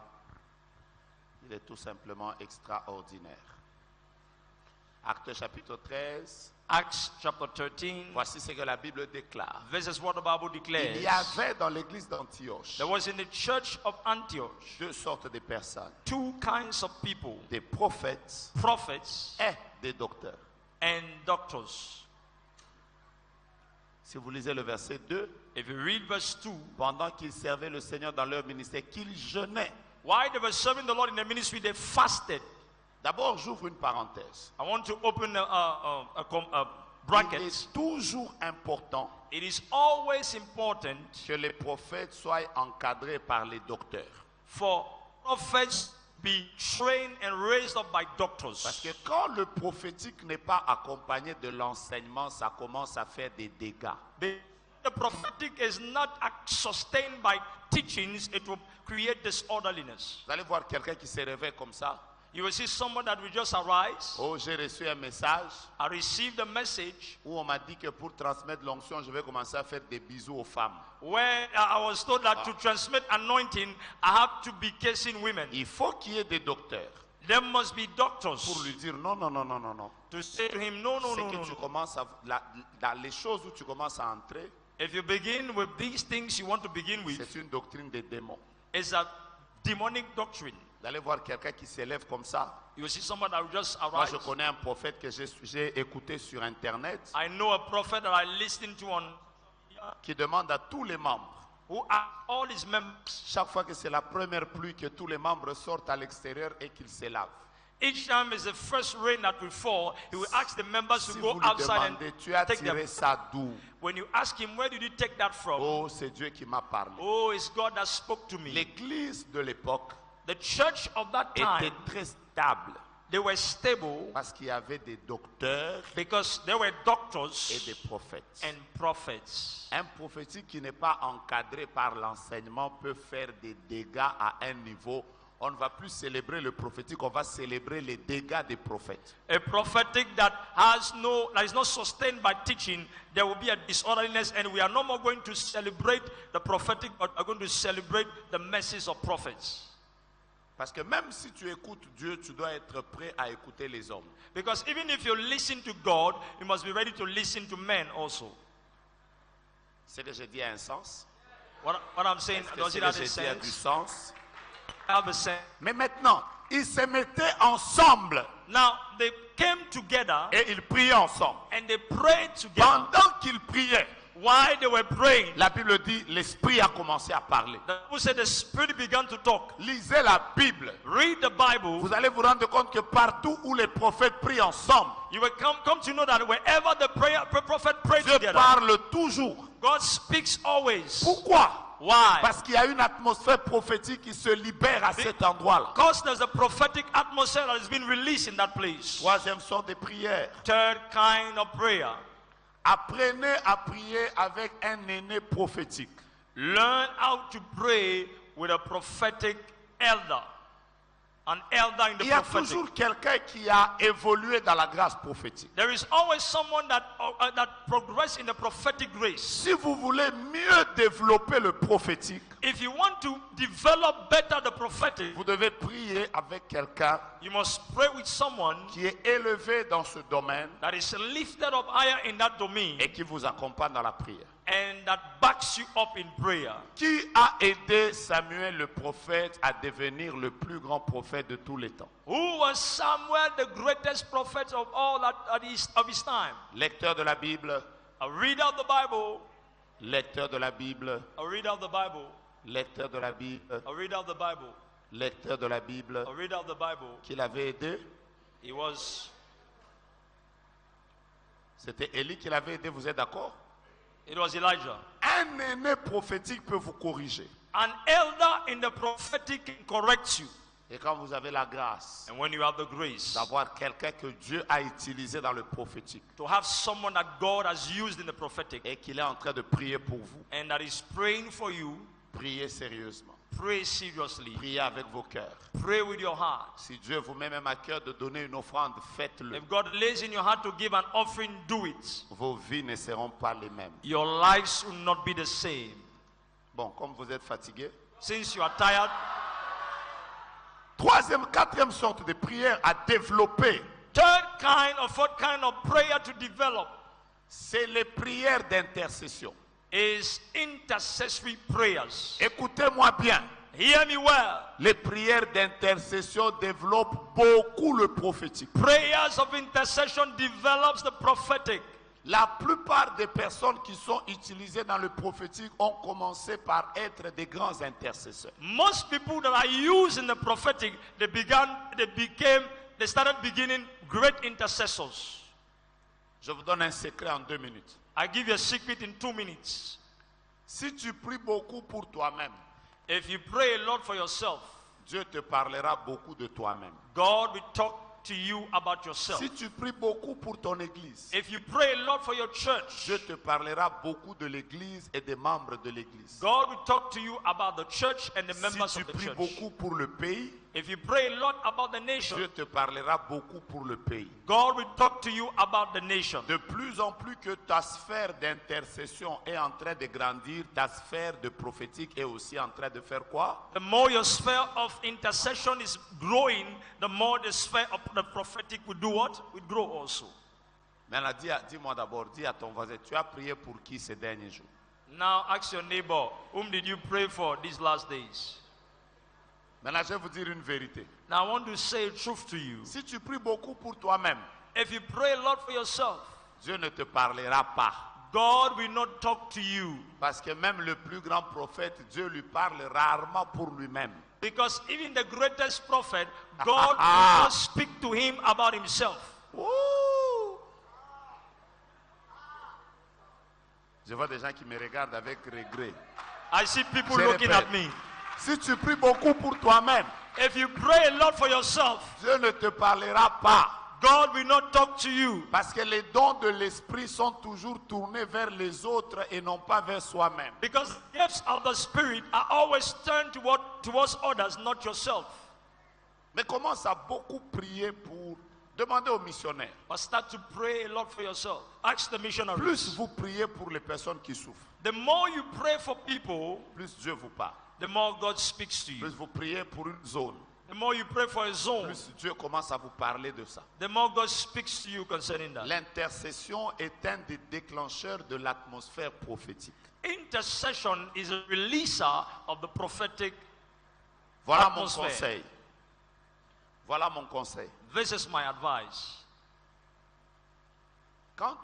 Il est tout simplement extraordinaire. Actes chapitre 13, Acts chapter 13 voici ce que la Bible déclare. this is what the Bible Il declares. y avait dans l'église d'Antioche There was in the church of Antioch 2 sortes de personnes, 2 kinds of people, des prophètes prophets et des docteurs. and doctors. Si vous lisez le verset 2, If you read verse 2, pendant qu'ils servaient le Seigneur dans leur ministère, qu'ils jeûnaient. while they were serving the Lord in the ministry, they fasted. D'abord, j'ouvre une parenthèse. I want to open a Il bracket. est toujours important It is always important que les prophètes soient encadrés par les docteurs. for prophets be trained and raised up by doctors. Parce que quand le prophétique n'est pas accompagné de l'enseignement, ça commence à faire des dégâts. the prophetic is not sustained by teachings, it will create disorderliness. Vous allez voir quelqu'un qui se réveille comme ça. You will see someone that will just arise. Oh, j'ai reçu un message I received a message où on m'a dit que pour transmettre l'onction, je vais commencer à faire des bisous aux femmes. where I was told that to transmit anointing, I have to be kissing women. Il faut qu'il y ait des docteurs There must be doctors pour lui dire non, non, non, non, non, non. to say to him, no, no, C'est no, que no, tu no. commences à, dans les choses où tu commences à entrer, If you begin with these things you want to begin with, c'est une doctrine des démons. it's a demonic doctrine. Vous allez voir quelqu'un qui s'élève comme ça. You will see someone that will just Moi, arise. je connais un prophète que j'ai écouté sur Internet I know a prophet that I listened to on qui demande à tous les membres, who are all his members. chaque fois que c'est la première pluie, que tous les membres sortent à l'extérieur et qu'ils se lavent. Each time is the first rain that will fall, he will ask the members Si to vous go lui outside demandez, and tu as take them. tiré ça d'où? When you ask him, where did you take that from? Oh, c'est Dieu qui m'a parlé. Oh, it's God that spoke to me. L'église de l'époque The church of that était time, très stable they were stable parce qu'il y avait des docteurs because there were et doctors des prophètes. and prophets. Un prophétique qui n'est pas encadré par l'enseignement peut faire des dégâts à un niveau. On ne va plus célébrer le prophétique, on va célébrer les dégâts des prophètes. A prophetic that is not sustained by teaching, there will be a disorderliness, and we are no more going to celebrate the prophetic, but are going to celebrate the message of prophets. Parce que même si tu écoutes Dieu, tu dois être prêt à écouter les hommes. Because even if you listen to God, you must be ready to listen to men also. Ce que je dis a un sens. What I'm saying, Est-ce que does ce it que have je a dis a du sense? sens? Have a sense. Mais maintenant, ils se mettaient ensemble Now they came together et ils priaient ensemble. and they prayed together. Pendant qu'ils priaient, While they were praying, la Bible dit, l'Esprit a commencé à parler. the Bible said the Spirit began to talk. Lisez la Bible. Read the Bible. Vous allez vous rendre compte que partout où les prophètes prient ensemble, You will come to know that wherever the prophet prayed Dieu together, parle toujours. God speaks always. Pourquoi? Why? Parce qu'il y a une atmosphère prophétique qui se libère à cet endroit-là. Because there's a prophetic atmosphere that has been released in that place. Troisième sorte de prière. Third kind of prayer. Apprenez à prier avec un aîné prophétique. Learn how to pray with a prophetic elder. An elder in the Il y a prophetic. toujours quelqu'un qui a évolué dans la grâce prophétique. There is always someone that progresses in the prophetic grace. Si vous voulez mieux développer le prophétique, If you want to develop better the prophetic, vous devez prier avec quelqu'un you must pray with someone qui est élevé dans ce domaine that is lifted up higher in that domain et qui vous accompagne dans la prière. and that backs you up in prayer. Qui a aidé Samuel le prophète à devenir le plus grand prophète de tous les temps? Who was Samuel, the greatest prophet of all of his time? Lecteur de la Bible, A reader of the Bible, lecteur de la Bible, a reader of the Bible, lecteur de la Bible, a reader of the Bible, lecteur de la Bible, a reader of the Bible. qui l'avait aidé? He was, C'était Élie qui l'avait aidé, vous êtes d'accord? it was Elijah. Un aîné prophétique peut vous corriger. An elder in the prophetic can correct you. Et quand vous avez la grâce And when you have the grace d'avoir quelqu'un que Dieu a utilisé dans le prophétique to have someone that God has used in the prophetic et qu'il est en train de prier pour vous, and that is praying for you, priez sérieusement. pray seriously. Priez avec vos cœurs. Pray with your heart. Si Dieu vous met même à cœur de donner une offrande, faites-le. If God lays in your heart to give an offering, do it. Vos vies ne seront pas les mêmes. Your lives will not be the same. Bon, comme vous êtes fatigué. Since you are tired, Troisième, quatrième sorte de prière à développer, third kind or fourth kind of prayer to develop c'est les prières d'intercession. is intercessory prayers. Écoutez-moi bien. Hear me well. Les prières d'intercession développent beaucoup le prophétique. Prayers of intercession develops the prophetic. La plupart des personnes qui sont utilisées dans le prophétique ont commencé par être des grands intercesseurs. Most people that are used in the prophetic, they started beginning great intercessors. Je vous donne un secret en 2 minutes. I give you a secret in 2 minutes. Si tu pries beaucoup pour toi-même, If you pray a lot for yourself, Dieu te parlera beaucoup de toi-même. God will talk to you about yourself. Si tu pries beaucoup pour ton église, If you pray a lot for your church, Dieu te parlera beaucoup de l'église et des membres de l'église. God will talk to you about the church and the Si members tu of the pries church. beaucoup pour le pays, If you pray a lot about the nation, Dieu te parlera beaucoup pour le pays. God will talk to you about the nation. De plus en plus que ta sphère d'intercession est en train de grandir, ta sphère de prophétique est aussi en train de faire quoi? The more your sphere of intercession is growing, the more the sphere of the prophetic will do what? Will grow also. Maintenant, dis-moi d'abord, dis à ton voisin, tu as prié pour qui ces derniers jours? Now ask your neighbor, whom did you pray for these last days? Maintenant, je vais vous dire une vérité. Now I want to say a truth to you. Si tu pries beaucoup pour toi-même, If you pray a lot for yourself, Dieu ne te parlera pas. God will not talk to you. Parce que même le plus grand prophète, Dieu lui parle rarement pour lui-même. Because even the greatest prophet, God will not speak to him about himself. Ouh! Je vois des gens qui me regardent avec regret. I see people Je looking répète. at me. Si tu pries beaucoup pour toi-même, If you pray a lot for yourself, Dieu ne te parlera pas. God will not talk to you. Parce que les dons de l'esprit sont toujours tournés vers les autres et non pas vers soi-même. Because the gifts of the Spirit are always turned towards others, not yourself. Mais commence à beaucoup prier pour demander aux missionnaires. But start to pray a lot for yourself. Ask the missionaries. Plus vous priez pour les personnes qui souffrent, The more you pray for people, plus Dieu vous parle. the more God speaks to you. Plus vous priez pour une zone, The more you pray for a zone, plus Dieu commence à vous parler de ça. the more God speaks to you concerning that. L'intercession est un des déclencheurs de l'atmosphère prophétique. Intercession is a releaser of the prophetic. Voilà mon Atmosphère. conseil. Voilà mon conseil. This is my advice. Quand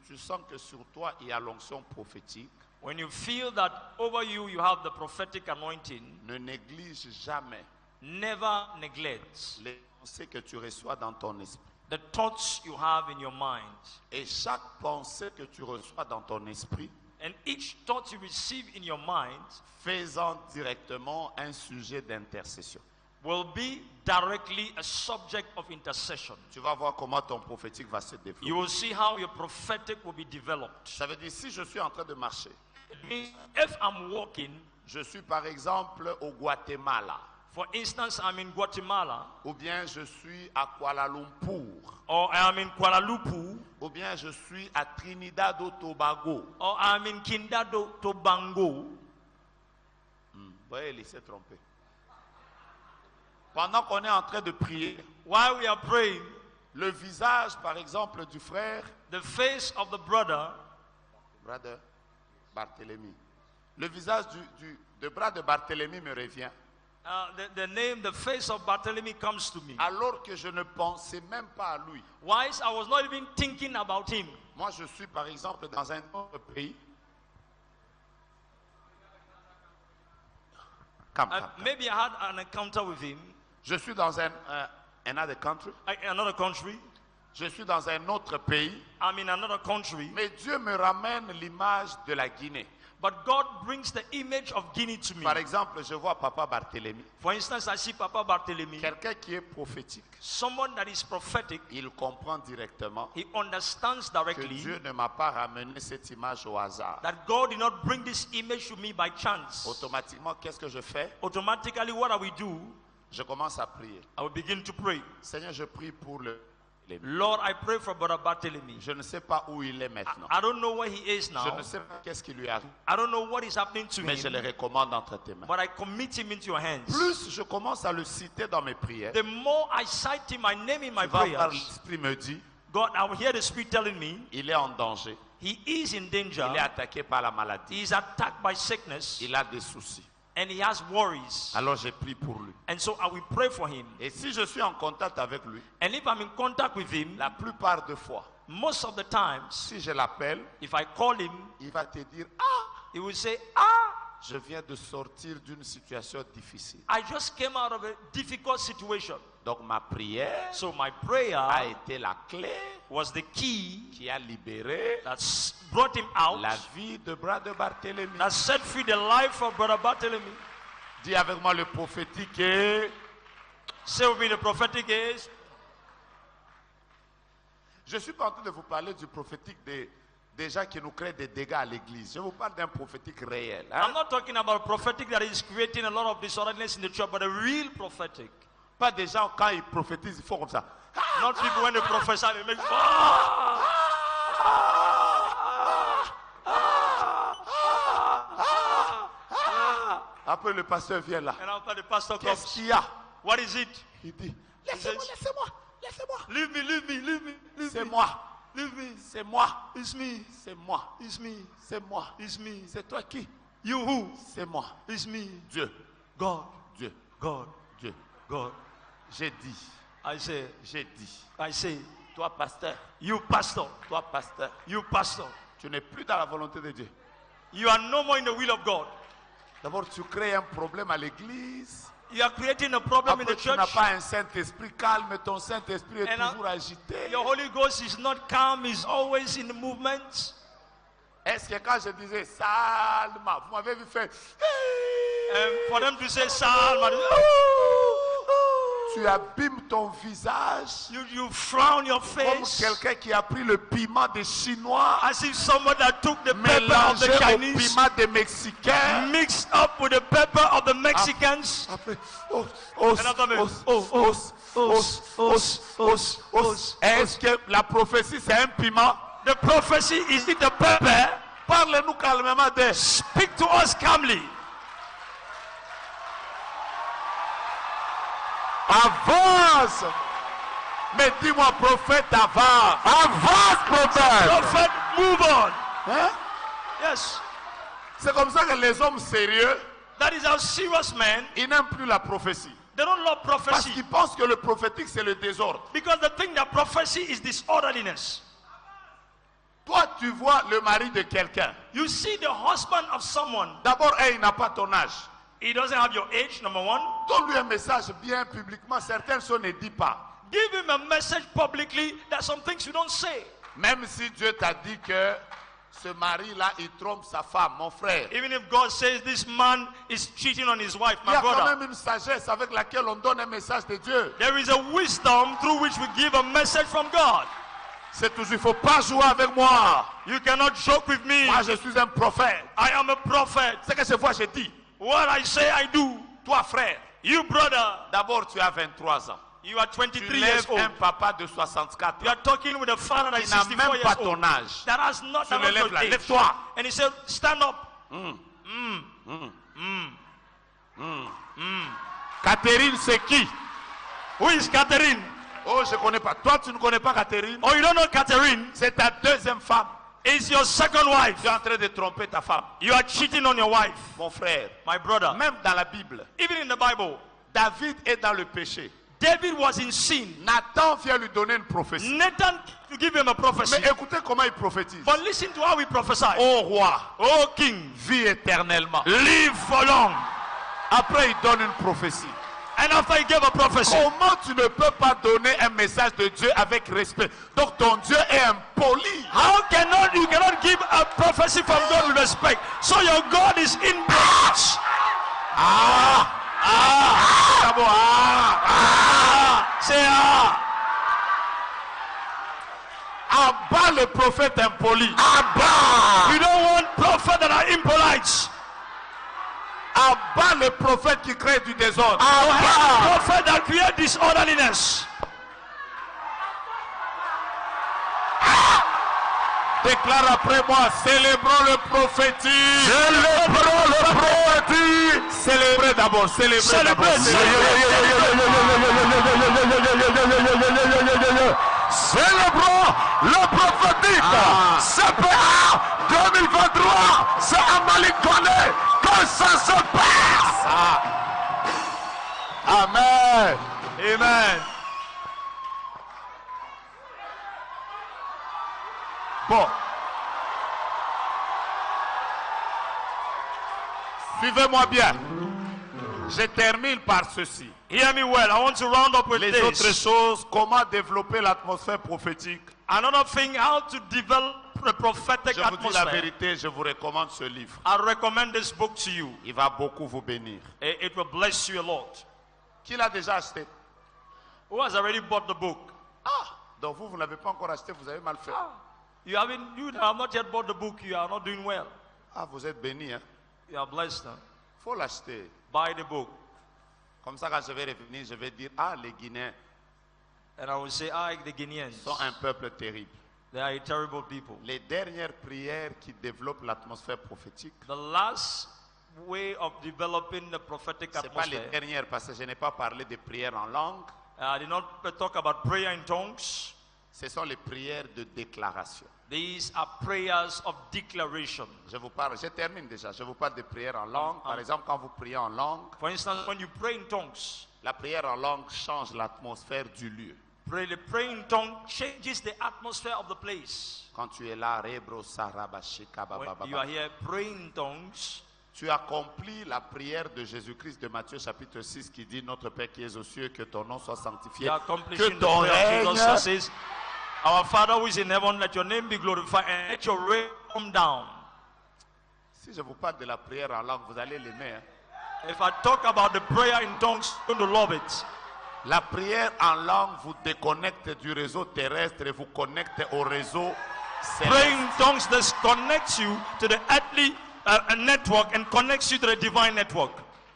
tu sens que sur toi il y a l'onction prophétique, When you feel that over you you have the prophetic anointing, ne néglige jamais never neglect les pensées que tu reçois dans ton esprit. the thoughts you have in your mind. Et chaque pensée que tu reçois dans ton esprit, And each thought you receive in your mind fais-en directement un sujet d'intercession. will be directly a subject of intercession. Tu vas voir comment ton prophétique va se développer. You will see how your prophetic will be developed. Ça veut dire, si je suis en train de marcher, It means if I'm walking, je suis par exemple au Guatemala, for instance, I'm in Guatemala, ou bien je suis à Kuala Lumpur, or I'm in Kuala Lumpur, ou bien je suis à Trinidad et Tobago. or I'm in Kindado, Tobago. Vous voyez, il s'est trompé. Pendant qu'on est en train de prier, While we are praying, le visage, par exemple, du frère, the face of the brother, brother Barthélemy, le visage de brother Barthélemy me revient, the name, the face of Barthélemy comes to me. alors que je ne pensais même pas à lui. Whilst I was not even thinking about him. Moi, je suis, par exemple, dans un autre pays. Come. Maybe I had an encounter with him, Je suis dans another country. another country. Je suis dans un autre pays. I'm in another country. Mais Dieu me ramène l'image de la Guinée. But God brings the image of Guinea to me. Par exemple, je vois Papa Barthélemy. For instance, I see Papa Barthélemy, Quelqu'un qui est prophétique. someone that is prophetic. Il comprend directement He understands que directly Dieu ne m'a pas ramené cette image au hasard. that God did not bring this image to me by chance. Automatiquement, qu'est-ce que je fais? Automatically, what I will do, Je commence à prier. I will begin to pray. Seigneur, je prie pour le... Lord, I pray for Brother Barthélemy. Je ne sais pas où il est maintenant. I don't know where he is Je now. ne sais pas qu'est-ce qui lui arrive. I don't know what is happening to Mais je le him. recommande entre tes mains. But I commit him into your hands. Plus je commence à le citer dans mes prières, The more I cite him, I name him my tu vas voir, prayers. l'Esprit me dit, God, I will hear the Spirit telling me il est en danger. he is in danger. Il est attaqué par la maladie. He is attacked by sickness Il a des soucis. and he has worries. Alors j'ai prié pour lui. And so I will pray for him. Et si je suis en contact avec lui, And if I'm in contact with him, la plupart des fois, most of the times, si je l'appelle, if I call him, il va te dire, ah, he will say, ah, je viens de sortir d'une situation difficile. I just came out of a difficult situation. Donc ma prière So my a prayer été la clé was the key qui a libéré that brought him out, la vie de Brother Barthélemy. that set free the life of Brother Barthélemy. Dis avec moi, le prophétique est Say with me, the prophetic is. Je ne suis pas en train de vous parler du prophétique des gens qui nous créent des dégâts à l'église. Je vous parle d'un prophétique réel. Hein? I'm not talking about prophetic that is creating a lot of disorderliness in the church, but a real prophetic. Pas des gens, quand ils prophétisent, ils font comme ça. Not people when they prophesy, they make. Après, le pasteur vient là. And after the pastor Qu'est-ce comes, qu'il y a? what is it? Il dit, He says, laissez-moi, laissez-moi. leave me, leave me, leave me, leave C'est me. moi, Leave me. c'est moi, It's me. c'est moi, It's me. c'est moi. It's me. C'est toi qui? You who? C'est moi. It's me. Dieu, God. Dieu, God. Dieu. God. J'ai dit, I say, toi pasteur, you pastor, toi pasteur, you pastor, tu n'es plus dans la volonté de Dieu. you are no more in the will of God. D'abord, tu crées un problème à l'église. You are creating a problem in Après, the tu n'as church. pas un Saint-Esprit calme, ton Saint-Esprit est And toujours agité. Your Holy Ghost is not calm, is always in the movement. Est-ce que quand je disais Salma, vous m'avez vu faire, For them to say Psalm, tu abîmes ton visage you frown your comme face quelqu'un qui a pris le piment des Chinois, as if someone that took the pepper of mélangé the au Chinese, piment des Mexicains. mixed up with the pepper of the Mexicans. Après, Est-ce que la prophétie c'est un piment? The prophecy is it the pepper? Parle-nous calmement de. Speak to us calmly. Avance! Mais dis-moi, prophète, avance! Avance, prophète! Prophet, move on. Hein? Yes. C'est comme ça que les hommes sérieux, That is how serious men, ils n'aiment plus la prophétie. they don't love Parce prophecy. qu'ils pensent que le prophétique, c'est le désordre. Because they think that prophecy is disorderliness. Toi, tu vois le mari de quelqu'un. You see the husband of someone, D'abord, il n'a pas ton âge. he doesn't have your age, number one. Donne-lui un message bien publiquement. Certaines choses ne dit pas. Give him a message publicly that some things you don't say. Même si Dieu t'a dit que ce mari-là, il trompe sa femme, mon frère. Even if God says this man is cheating on his wife, Il y my a quand brother, même une sagesse avec laquelle on donne un message de Dieu. there is a wisdom through which we give a message from God. C'est toujours, il ne faut pas jouer avec moi. You cannot joke with me. Moi, je suis un prophète. I am a prophet. C'est que ce fois, je dis, What I say, I do. toi, frère, You, brother, d'abord, tu as 23 ans. you are Tu 23 years lèves old. un papa de 64 You ans. are talking with a father that Il is n'a 64 même pas years ton old. âge. That has not Tu that le has lèves not là. age. Lève-toi. And he said, stand up. Catherine, c'est qui? Who is Catherine? Oh, je ne connais pas. Toi, tu ne connais pas Catherine? Oh, you don't know Catherine? C'est ta deuxième femme. It's your second wife. Tu es en train de tromper ta femme. You are cheating on your wife. Mon frère, My brother. même dans la Bible, Even in the Bible, David est dans le péché. David was in sin. Nathan vient lui donner une prophétie. Nathan to give him a prophecy. Mais écoutez comment il prophétise. But listen to how he prophesied. Ô roi, Oh king, vis éternellement. live for long. Après, il donne une prophétie. And after he gave a prophecy, Comment tu ne peux pas donner un message de Dieu avec respect? Donc ton Dieu est impoli. how cannot you cannot give a prophecy from God with respect? So your God is in breach. D'abord, Say abat le prophète impoli. We don't want prophets that are impolite. Abat le prophète qui crée du désordre. Prophets that create disorderliness. Déclare après moi, célébrons le prophétique. Célébrons le prophétique. Célébrez d'abord, célébrez d'abord. Célébrons le prophétique. CPA 2023. C'est à Maliconé que ça se passe. Amen. Amen. Bon. Suivez-moi bien. Je termine par ceci. Hear me well. I want to round up with Les autres this. choses, comment développer l'atmosphère prophétique. Another thing, how to develop a prophetic Je vous dis la atmosphere. vérité, je vous recommande ce livre. I recommend this book to you. Il va beaucoup vous bénir. It will bless you a lot. Qui l'a déjà acheté? Who has already bought the book? Ah, donc vous n'avez pas encore acheté, vous avez mal fait. You that have not yet bought the book, you are not doing well. Ah, vous êtes béni, hein? You are blessed. Huh? Faut l'acheter. Buy the book. Comme ça, quand je vais revenir, je vais dire, ah, les Guinéens And I will say, the Guineans, sont un peuple terrible. they are a terrible people. Les dernières prières qui développent l'atmosphère prophétique, The last way of developing the prophetic ce n'est pas les atmosphere. dernières, parce que je n'ai pas parlé de prières en langue, I did not talk about prayer in tongues. ce sont les prières de déclaration. These are prayers of declaration. Je termine déjà, je vous parle de prières en langue. Par exemple, quand vous priez en langue, For instance, when you pray in tongues, la prière en langue change l'atmosphère du lieu. the praying tongue changes the atmosphere of the place. Quand tu es là, rebro, saraba, shika, ba, When ba, ba, you ba, are here praying in tongues, tu accomplis la prière de Jésus-Christ de Matthieu chapitre 6 qui dit Notre Père qui es aux cieux, que ton nom soit sanctifié, you are que accomplishing the ton prayer of règne Jesus that says, Our Father who is in heaven, let your name be glorified and let your reign come down. Si je vous parle de la prière en langue, vous allez l'aimer. Hein? If I talk about the prayer in tongues, you're going to love it. La prière en langue vous déconnecte du réseau terrestre et vous connecte au réseau céleste. Praying in tongues disconnects you to the earthly network and connects you to the divine network.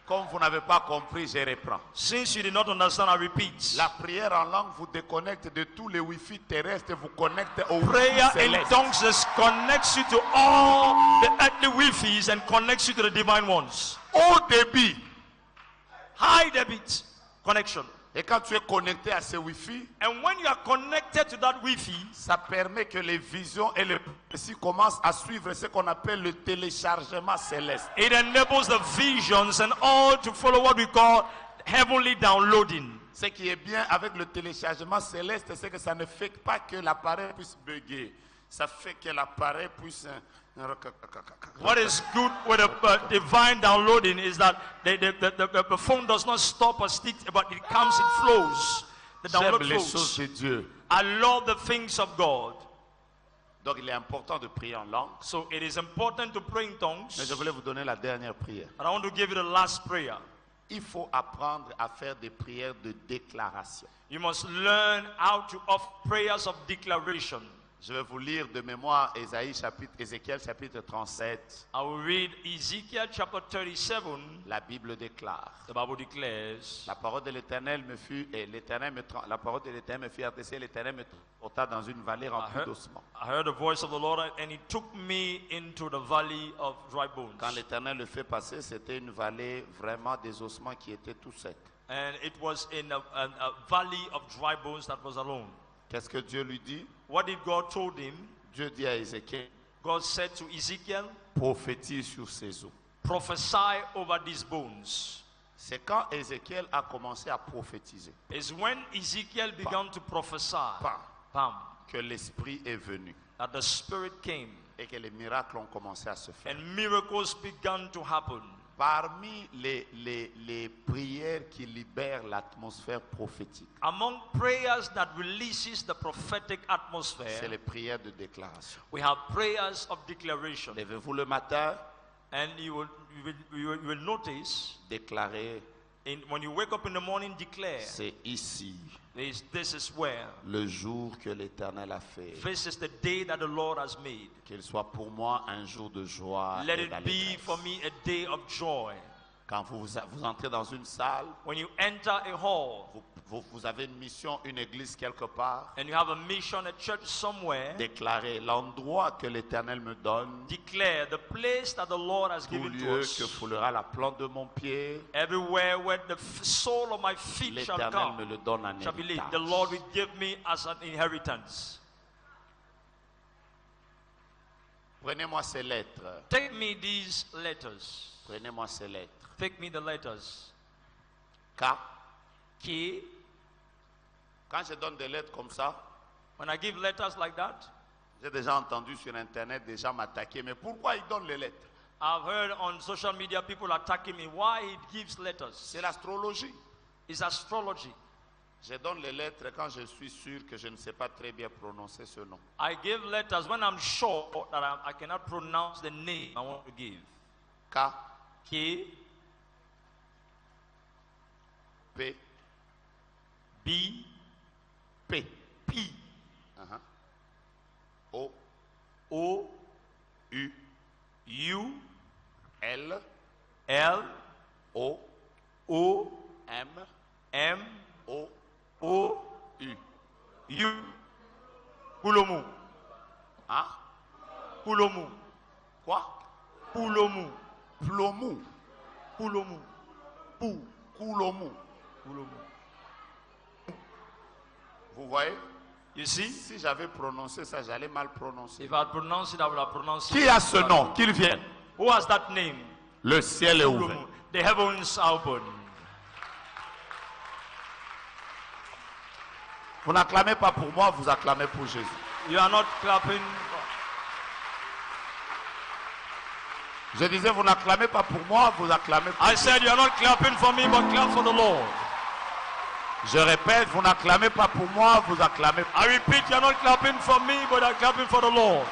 Comme vous n'avez pas compris, je reprends. Since you did not understand, I repeat. La prière en langue vous déconnecte de tous les Wi-Fi terrestres et vous connecte au Prayer Wi-Fi in céleste. tongues disconnects you to all the earthly Wi-Fi's and connects you to the divine ones. Au débit. High debit connection. Et quand tu es connecté à ce Wi-Fi, And when you are connected to that Wi-Fi, ça permet que les visions et les prophéties commencent à suivre ce qu'on appelle le téléchargement céleste. it enables the visions and all to follow what we call heavenly downloading. Ce qui est bien avec le téléchargement céleste, c'est que ça ne fait pas que l'appareil puisse bugger. Ça fait que l'appareil puisse... What is good with the divine downloading is that the phone does not stop or stick, but it comes, it flows. The J'aime download les choses flows. de Dieu. I love the things of God. Donc il est important de prier en langue. So it is important to pray in tongues. Mais je voulais vous donner la dernière prière. And I want to give you the last prayer. Il faut apprendre à faire des prières de déclaration. You must learn how to offer prayers of declaration. Je vais vous lire de mémoire Ézéchiel chapitre 37. I will read Ezekiel chapter 37. La Bible déclare. The Bible declares, La parole de l'Éternel me fut la parole de l'Éternel me fut adressée. L'Éternel me transporta dans une vallée remplie d'ossements. I heard the voice of the Lord, and he took me into the valley of dry bones. Quand l'Éternel le fait passer, c'était une vallée vraiment des ossements qui étaient tout secs. And it was in a valley of dry bones that was alone. Qu'est-ce que Dieu lui dit? What did God told him? Dieu dit à Ézéchiel, God said to Ezekiel, prophétise sur ces eaux. prophesy over these bones. C'est quand Ézéchiel a commencé à prophétiser It's when Ezekiel began to prophesy, Bam. Que l'Esprit est venu that the Spirit came et que les miracles ont commencé à se faire. and miracles began to happen. Parmi les prières qui libèrent l'atmosphère prophétique, Among prayers that releases the prophetic c'est atmosphere, les prières de déclaration. we have prayers of declaration. Levez-vous le matin, And you will notice, déclarez, when you wake up in the morning, declare, c'est ici this is where, le jour que l'Éternel a fait. this is the day that the Lord has made. Qu'il soit pour moi un jour de joie Let et it be d'allégresse. for me a day of joy. Quand vous entrez dans une salle, When you enter a hall vous avez une mission, une église quelque part, and you have a mission, a church somewhere, déclarez l'endroit que l'Éternel me donne, declare the place that the Lord has tout given to lieu us. que foulera la plante de mon pied, Everywhere where the sole of my feet shall l'Éternel me come, le donne en shall be laid. héritage. The Lord will give me as an inheritance. Prenez-moi ces lettres. Take me these letters. Prenez-moi ces lettres. Take me the letters. K. K. Quand je donne des lettres comme ça, When I give letters like that, j'ai déjà entendu sur Internet des gens m'attaquer. Mais pourquoi ils donnent les lettres? I've heard on social media people attacking me. Why he gives letters? C'est l'astrologie. It's astrology. Je donne les lettres quand je suis sûr que je ne sais pas très bien prononcer ce nom. I give letters when I'm sure that I cannot pronounce the name I want to give. K, K, P, B, B, P. P, O, O, U, U, L, L, O, O, M, M, O, O, U. U. Poulomu. Hein? Poulomu. Quoi? Poulomu. Plomou. Poulomu. Pou. Coulomou. Poulomu. Vous voyez? You see? Si j'avais prononcé ça, j'allais mal prononcer. If I had pronounced it, I would have pronounced Qui it. a ce nom? Qu'il vienne. Who has that name? Le ciel est ouvert. Poulomu. The heavens are open. Vous n'acclamez pas pour moi, vous acclamez pour Jésus. You are not clapping. Je disais, vous n'acclamez pas pour moi, vous acclamez pour I said you are not clapping for me, but clap for the Lord. Je répète, vous n'acclamez pas pour moi, vous acclamez pour I repeat, you are not clapping for me, but you are clapping for the Lord.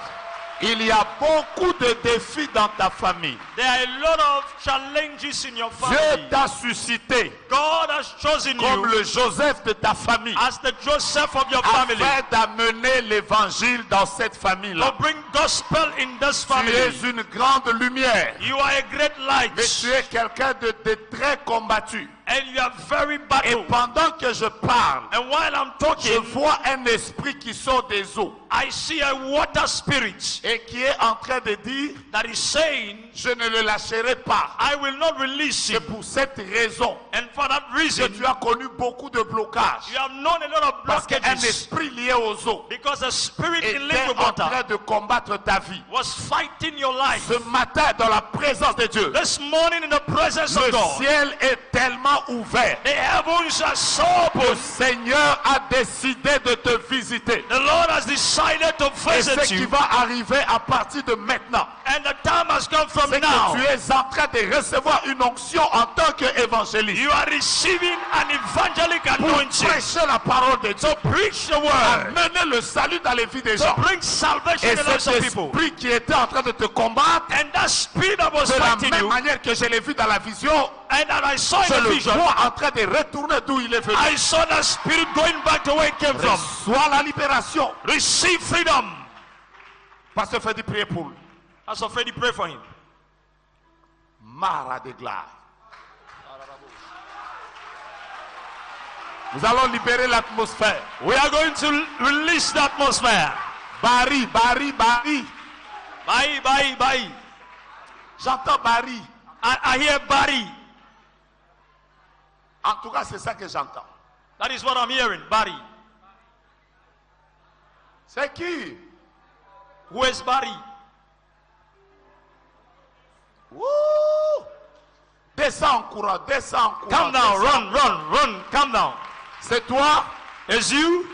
Il y a beaucoup de défis dans ta famille. There are a lot of challenges in your Dieu family. t'a suscité God has chosen comme you le Joseph de ta famille as the Joseph of your family afin d'amener l'évangile dans cette famille-là. to bring gospel in this Tu family. es une grande lumière, You are a great light, mais tu es quelqu'un de très combattu. and you are very Et battle. pendant que je parle, And while I'm je talking, vois un esprit qui sort des eaux I see a water spirit et qui est en train de dire, that is saying, je ne le lâcherai pas. I will not release C'est him. pour cette raison And for that que reason, tu as connu beaucoup de blocages. you have known a lot of Parce qu'un blockages esprit lié aux eaux because the spirit in était liquid en water train de combattre ta vie. was fighting your life. Ce matin, dans la présence de Dieu, This morning in the presence le of God, ciel est tellement ouvert. the heavens are so Le open. Seigneur a décidé de te visiter. The Lord has decided to Et ce visit qui you, va arriver à partir de maintenant, and the time has come from c'est now. que tu es en train de recevoir une onction en tant qu'évangéliste. You are receiving an evangelic Pour anointing prêcher la parole de Dieu. to preach the word, Amener le salut dans les vies des to gens. bring salvation Et in the lives cet of people. esprit qui était en train de te combattre, And that spirit that was de la fighting même you, manière que je l'ai vu dans la vision, and that I saw je in the le vision, vois en train de retourner d'où il est venu. I saw that spirit going back to where it came from. Reçois la libération. Receive freedom. Pasteur Freddy, priez pour lui. As Freddy, pray for him. Mara de glace. Nous allons libérer l'atmosphère. We are going to release the atmosphere. Barry, Barry, Barry. Bye, bye, bye. J'entends Barry. I hear Barry. En tout cas, c'est ça que j'entends. That is what I'm hearing. Barry. C'est qui? Who is Barry? Wouh! Descends en courant, descends en courant. Come down, descends. run. Come down. C'est toi? Is you?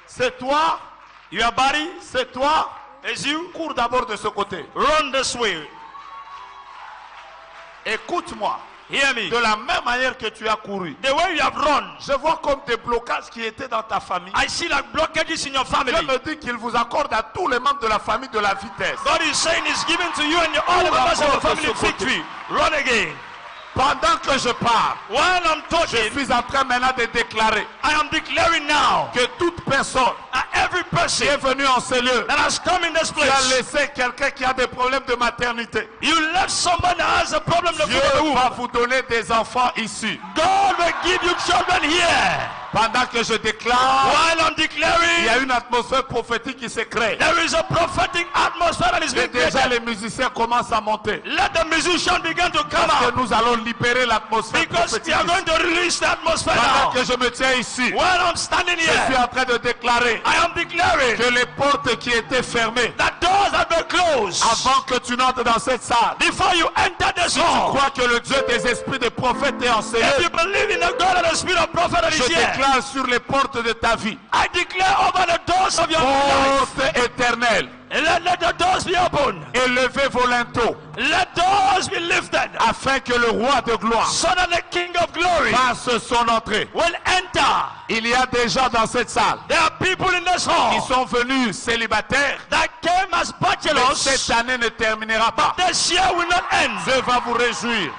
C'est toi? You are Barry? C'est toi? Is you? Cours d'abord de ce côté. Run this way. Écoute-moi. Hear me. De la même manière que tu as couru, The way you have run, je vois comme des blocages qui étaient dans ta famille. I see like blockages in your family. Dieu me dit qu'il vous accorde à tous les membres de la famille de la vitesse. God is saying He's given to you and all the members of the family victory. Run again. Pendant que je parle, While I'm je talking, suis en train maintenant de déclarer I am declaring now que toute personne that every person qui est venue en ce lieu, that has come in this tu as place, laissé quelqu'un qui a des problèmes de maternité. you left someone that has a problem of Dieu the va womb. vous donner des enfants ici. God will give you children here. Pendant que je déclare, While I'm il y a declaring, une atmosphère prophétique qui se crée. there is a prophetic atmosphere that is Et being déjà created. les musiciens commencent à monter. Let the musician begin to come Parce que out, nous allons libérer l'atmosphère because we prophétique. are going to release the atmosphere Pendant now. que je me tiens ici, While I'm standing je suis here, en train de déclarer I am declaring que les portes qui étaient fermées that doors have been closed avant que tu n'entres dans cette salle, before you enter this je hall. crois que le Dieu des esprits de prophètes est If enseigné. you believe in the God and the Spirit of prophet that Je is here, déclare sur les portes de ta vie, I declare over the doors of your life, portes éternelles, let the doors be open. élevez vos linteaux, Let doors be lifted, afin que le roi de gloire so that the King of glory fasse son entrée. will enter. Il y a des gens dans cette salle There are people in this qui hall sont venus célibataires. that came as Mais bachelors. cette année ne terminera pas. This year will not end. Dieu va vous réjouir.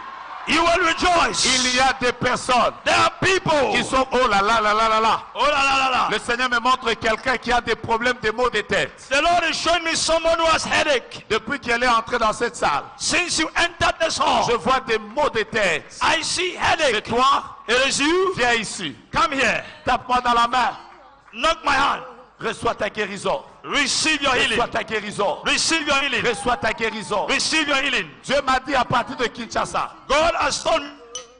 You will rejoice. Il y a des personnes There are people. qui sont oh là là là là là là. Oh la la la la. Le Seigneur me montre quelqu'un qui a des problèmes de maux de tête. The Lord is showing me someone who has headache. Depuis qu'elle est entrée dans cette salle, Since you entered this hall, je vois des maux de tête. I see C'est headache. toi? It is you. Viens ici. Come here. Tape-moi dans la main. Knock my hand. Reçois ta guérison. Receive your healing. Reçois ta guérison. Receive your healing. Reçois ta guérison. Receive your healing. Dieu m'a dit à partir de Kinshasa God has told me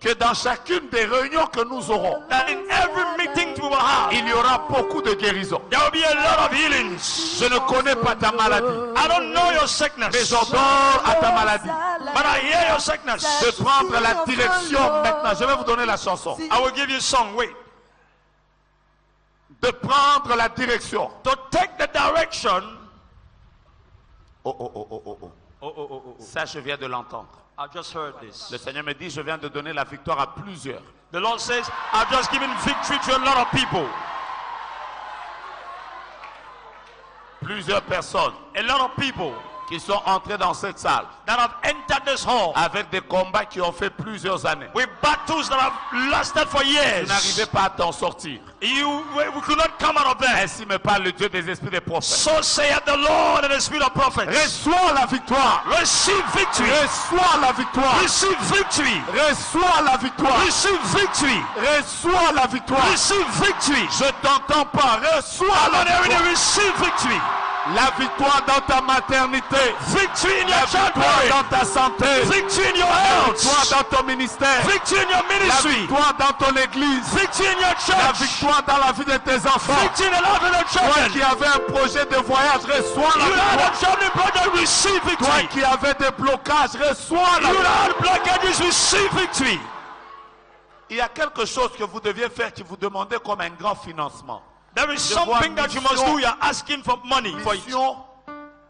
que dans chacune des réunions que nous aurons, that in every meeting we will have, il y aura beaucoup de guérisons. there will be a lot of healings. Je ne connais pas ta maladie, I don't know your mais sickness, j'adore à ta maladie but I hear your sickness. de prendre la direction maintenant. Je vais vous donner la chanson. I will give you a song. Wait. De prendre la direction. To take the direction. Oh, oh, oh, oh, oh, oh. Oh, oh, oh, oh. Ça, je viens de l'entendre. I just heard this. Le Seigneur me dit, je viens de donner la victoire à plusieurs. The Lord says, I've just given victory to a lot of people. Plusieurs personnes A lot of people qui sont entrées dans cette salle that have entered this hall avec des combats qui ont fait plusieurs années. with battles that have lasted for Vous years. n'arrivez pas à t'en sortir. We could not come out of there. Ainsi me parle le Dieu des esprits des prophètes. So saith the Lord and the Spirit of prophets. Reçois la victoire. Receive victory. Reçois la victoire. Receive victory. Reçois la victoire. Receive victory. Reçois la victoire. Receive victory. Je t'entends pas. Reçois I'm la not hearing victoire. you. Receive victory. La victoire dans ta maternité. Victory in La your victoire childbearing. dans ta santé. Victory in your La health. victoire dans ton ministère. Victory in your La ministry. victoire dans ton église. Victory in your La church. victoire dans la vie de tes enfants. Victory in the life of the Toi children. qui avais un projet de voyage, reçois la You had victoire. a traveling project, receive Toi victory. qui avais des blocages, reçois la You victoire. had blockages, receive victory. Il y a quelque chose que vous deviez faire qui vous demandait comme un grand financement. There is Je vois something that you must do. You are asking for money for it. Mission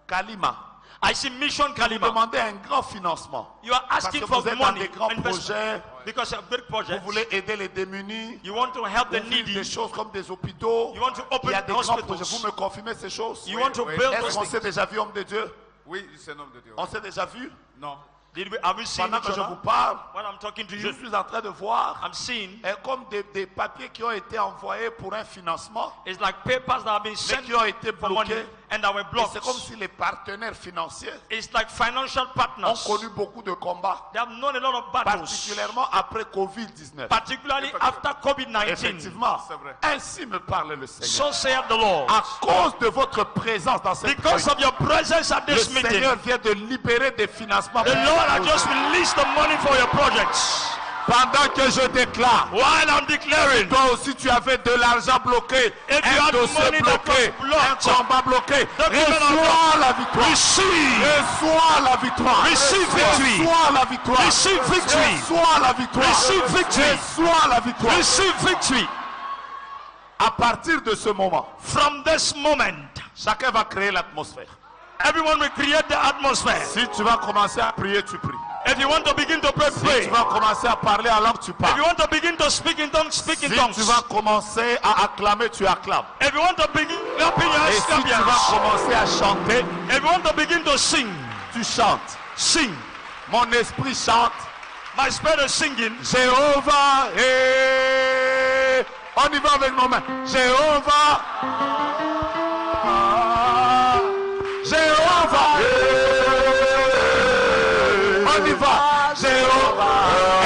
Kalima. I see Mission Vous Kalima. demandez un grand financement. You are Parce asking que for vous êtes dans money des grands investment. projets. Because you have great Vous projects. voulez aider les démunis. You want to help the Ouvrir needy. des choses comme des hôpitaux. You want to Il open y a des grands projets. hospitals. Vous me confirmez ces choses? You want to build Est-ce those qu'on things. s'est déjà vu, homme de Dieu? Oui, c'est un homme de Dieu. On s'est déjà vu? Non. Have we seen Pendant each que je other? vous parle, When I'm talking to je you, suis en train de voir I'm seeing comme des papiers qui ont été envoyés pour un financement, it's like papers that have been mais sent qui ont été for money bloqués. and that were Et blocked. c'est comme si les partenaires financiers It's like financial ont partners. connu beaucoup de combats, They have known a lot of battles, particulièrement après Covid-19. particularly after COVID-19. Effectivement, C'est vrai. ainsi me parle le Seigneur. So saith the Lord. À cause de votre présence dans cette Because réunion, of your presence at le this meeting, Seigneur vient de libérer des financements. the Lord has just released the money for your projects. Pendant que je déclare, While I'm declaring, toi aussi tu avais de l'argent bloqué, If you un had dossier money that bloqué, was blocked, un combat bloqué, document reçois la victoire. receive, Reçois la victoire. Receive victory. Reçois la victoire. receive victory, Reçois la victoire. Receive victory. Reçois la victoire. receive victory. À partir de ce moment, From this moment, chacun va créer l'atmosphère. everyone will create the atmosphere. Si tu vas commencer à prier, tu pries. If you want to begin to pray, Si pray. tu vas commencer à parler alors que tu If parles. you want to begin to speak in tongues, speak in Si tongues. tu vas commencer à acclamer, tu acclames. If you want to begin clapping your Et hands, si clap tu your vas hands. commencer à chanter, If you want to begin to sing, tu chantes. sing. Mon esprit chante. My spirit is singing. Jéhovah est. On y va avec nos mains. Jéhovah. Jéhovah est. On y va. Jéhovah.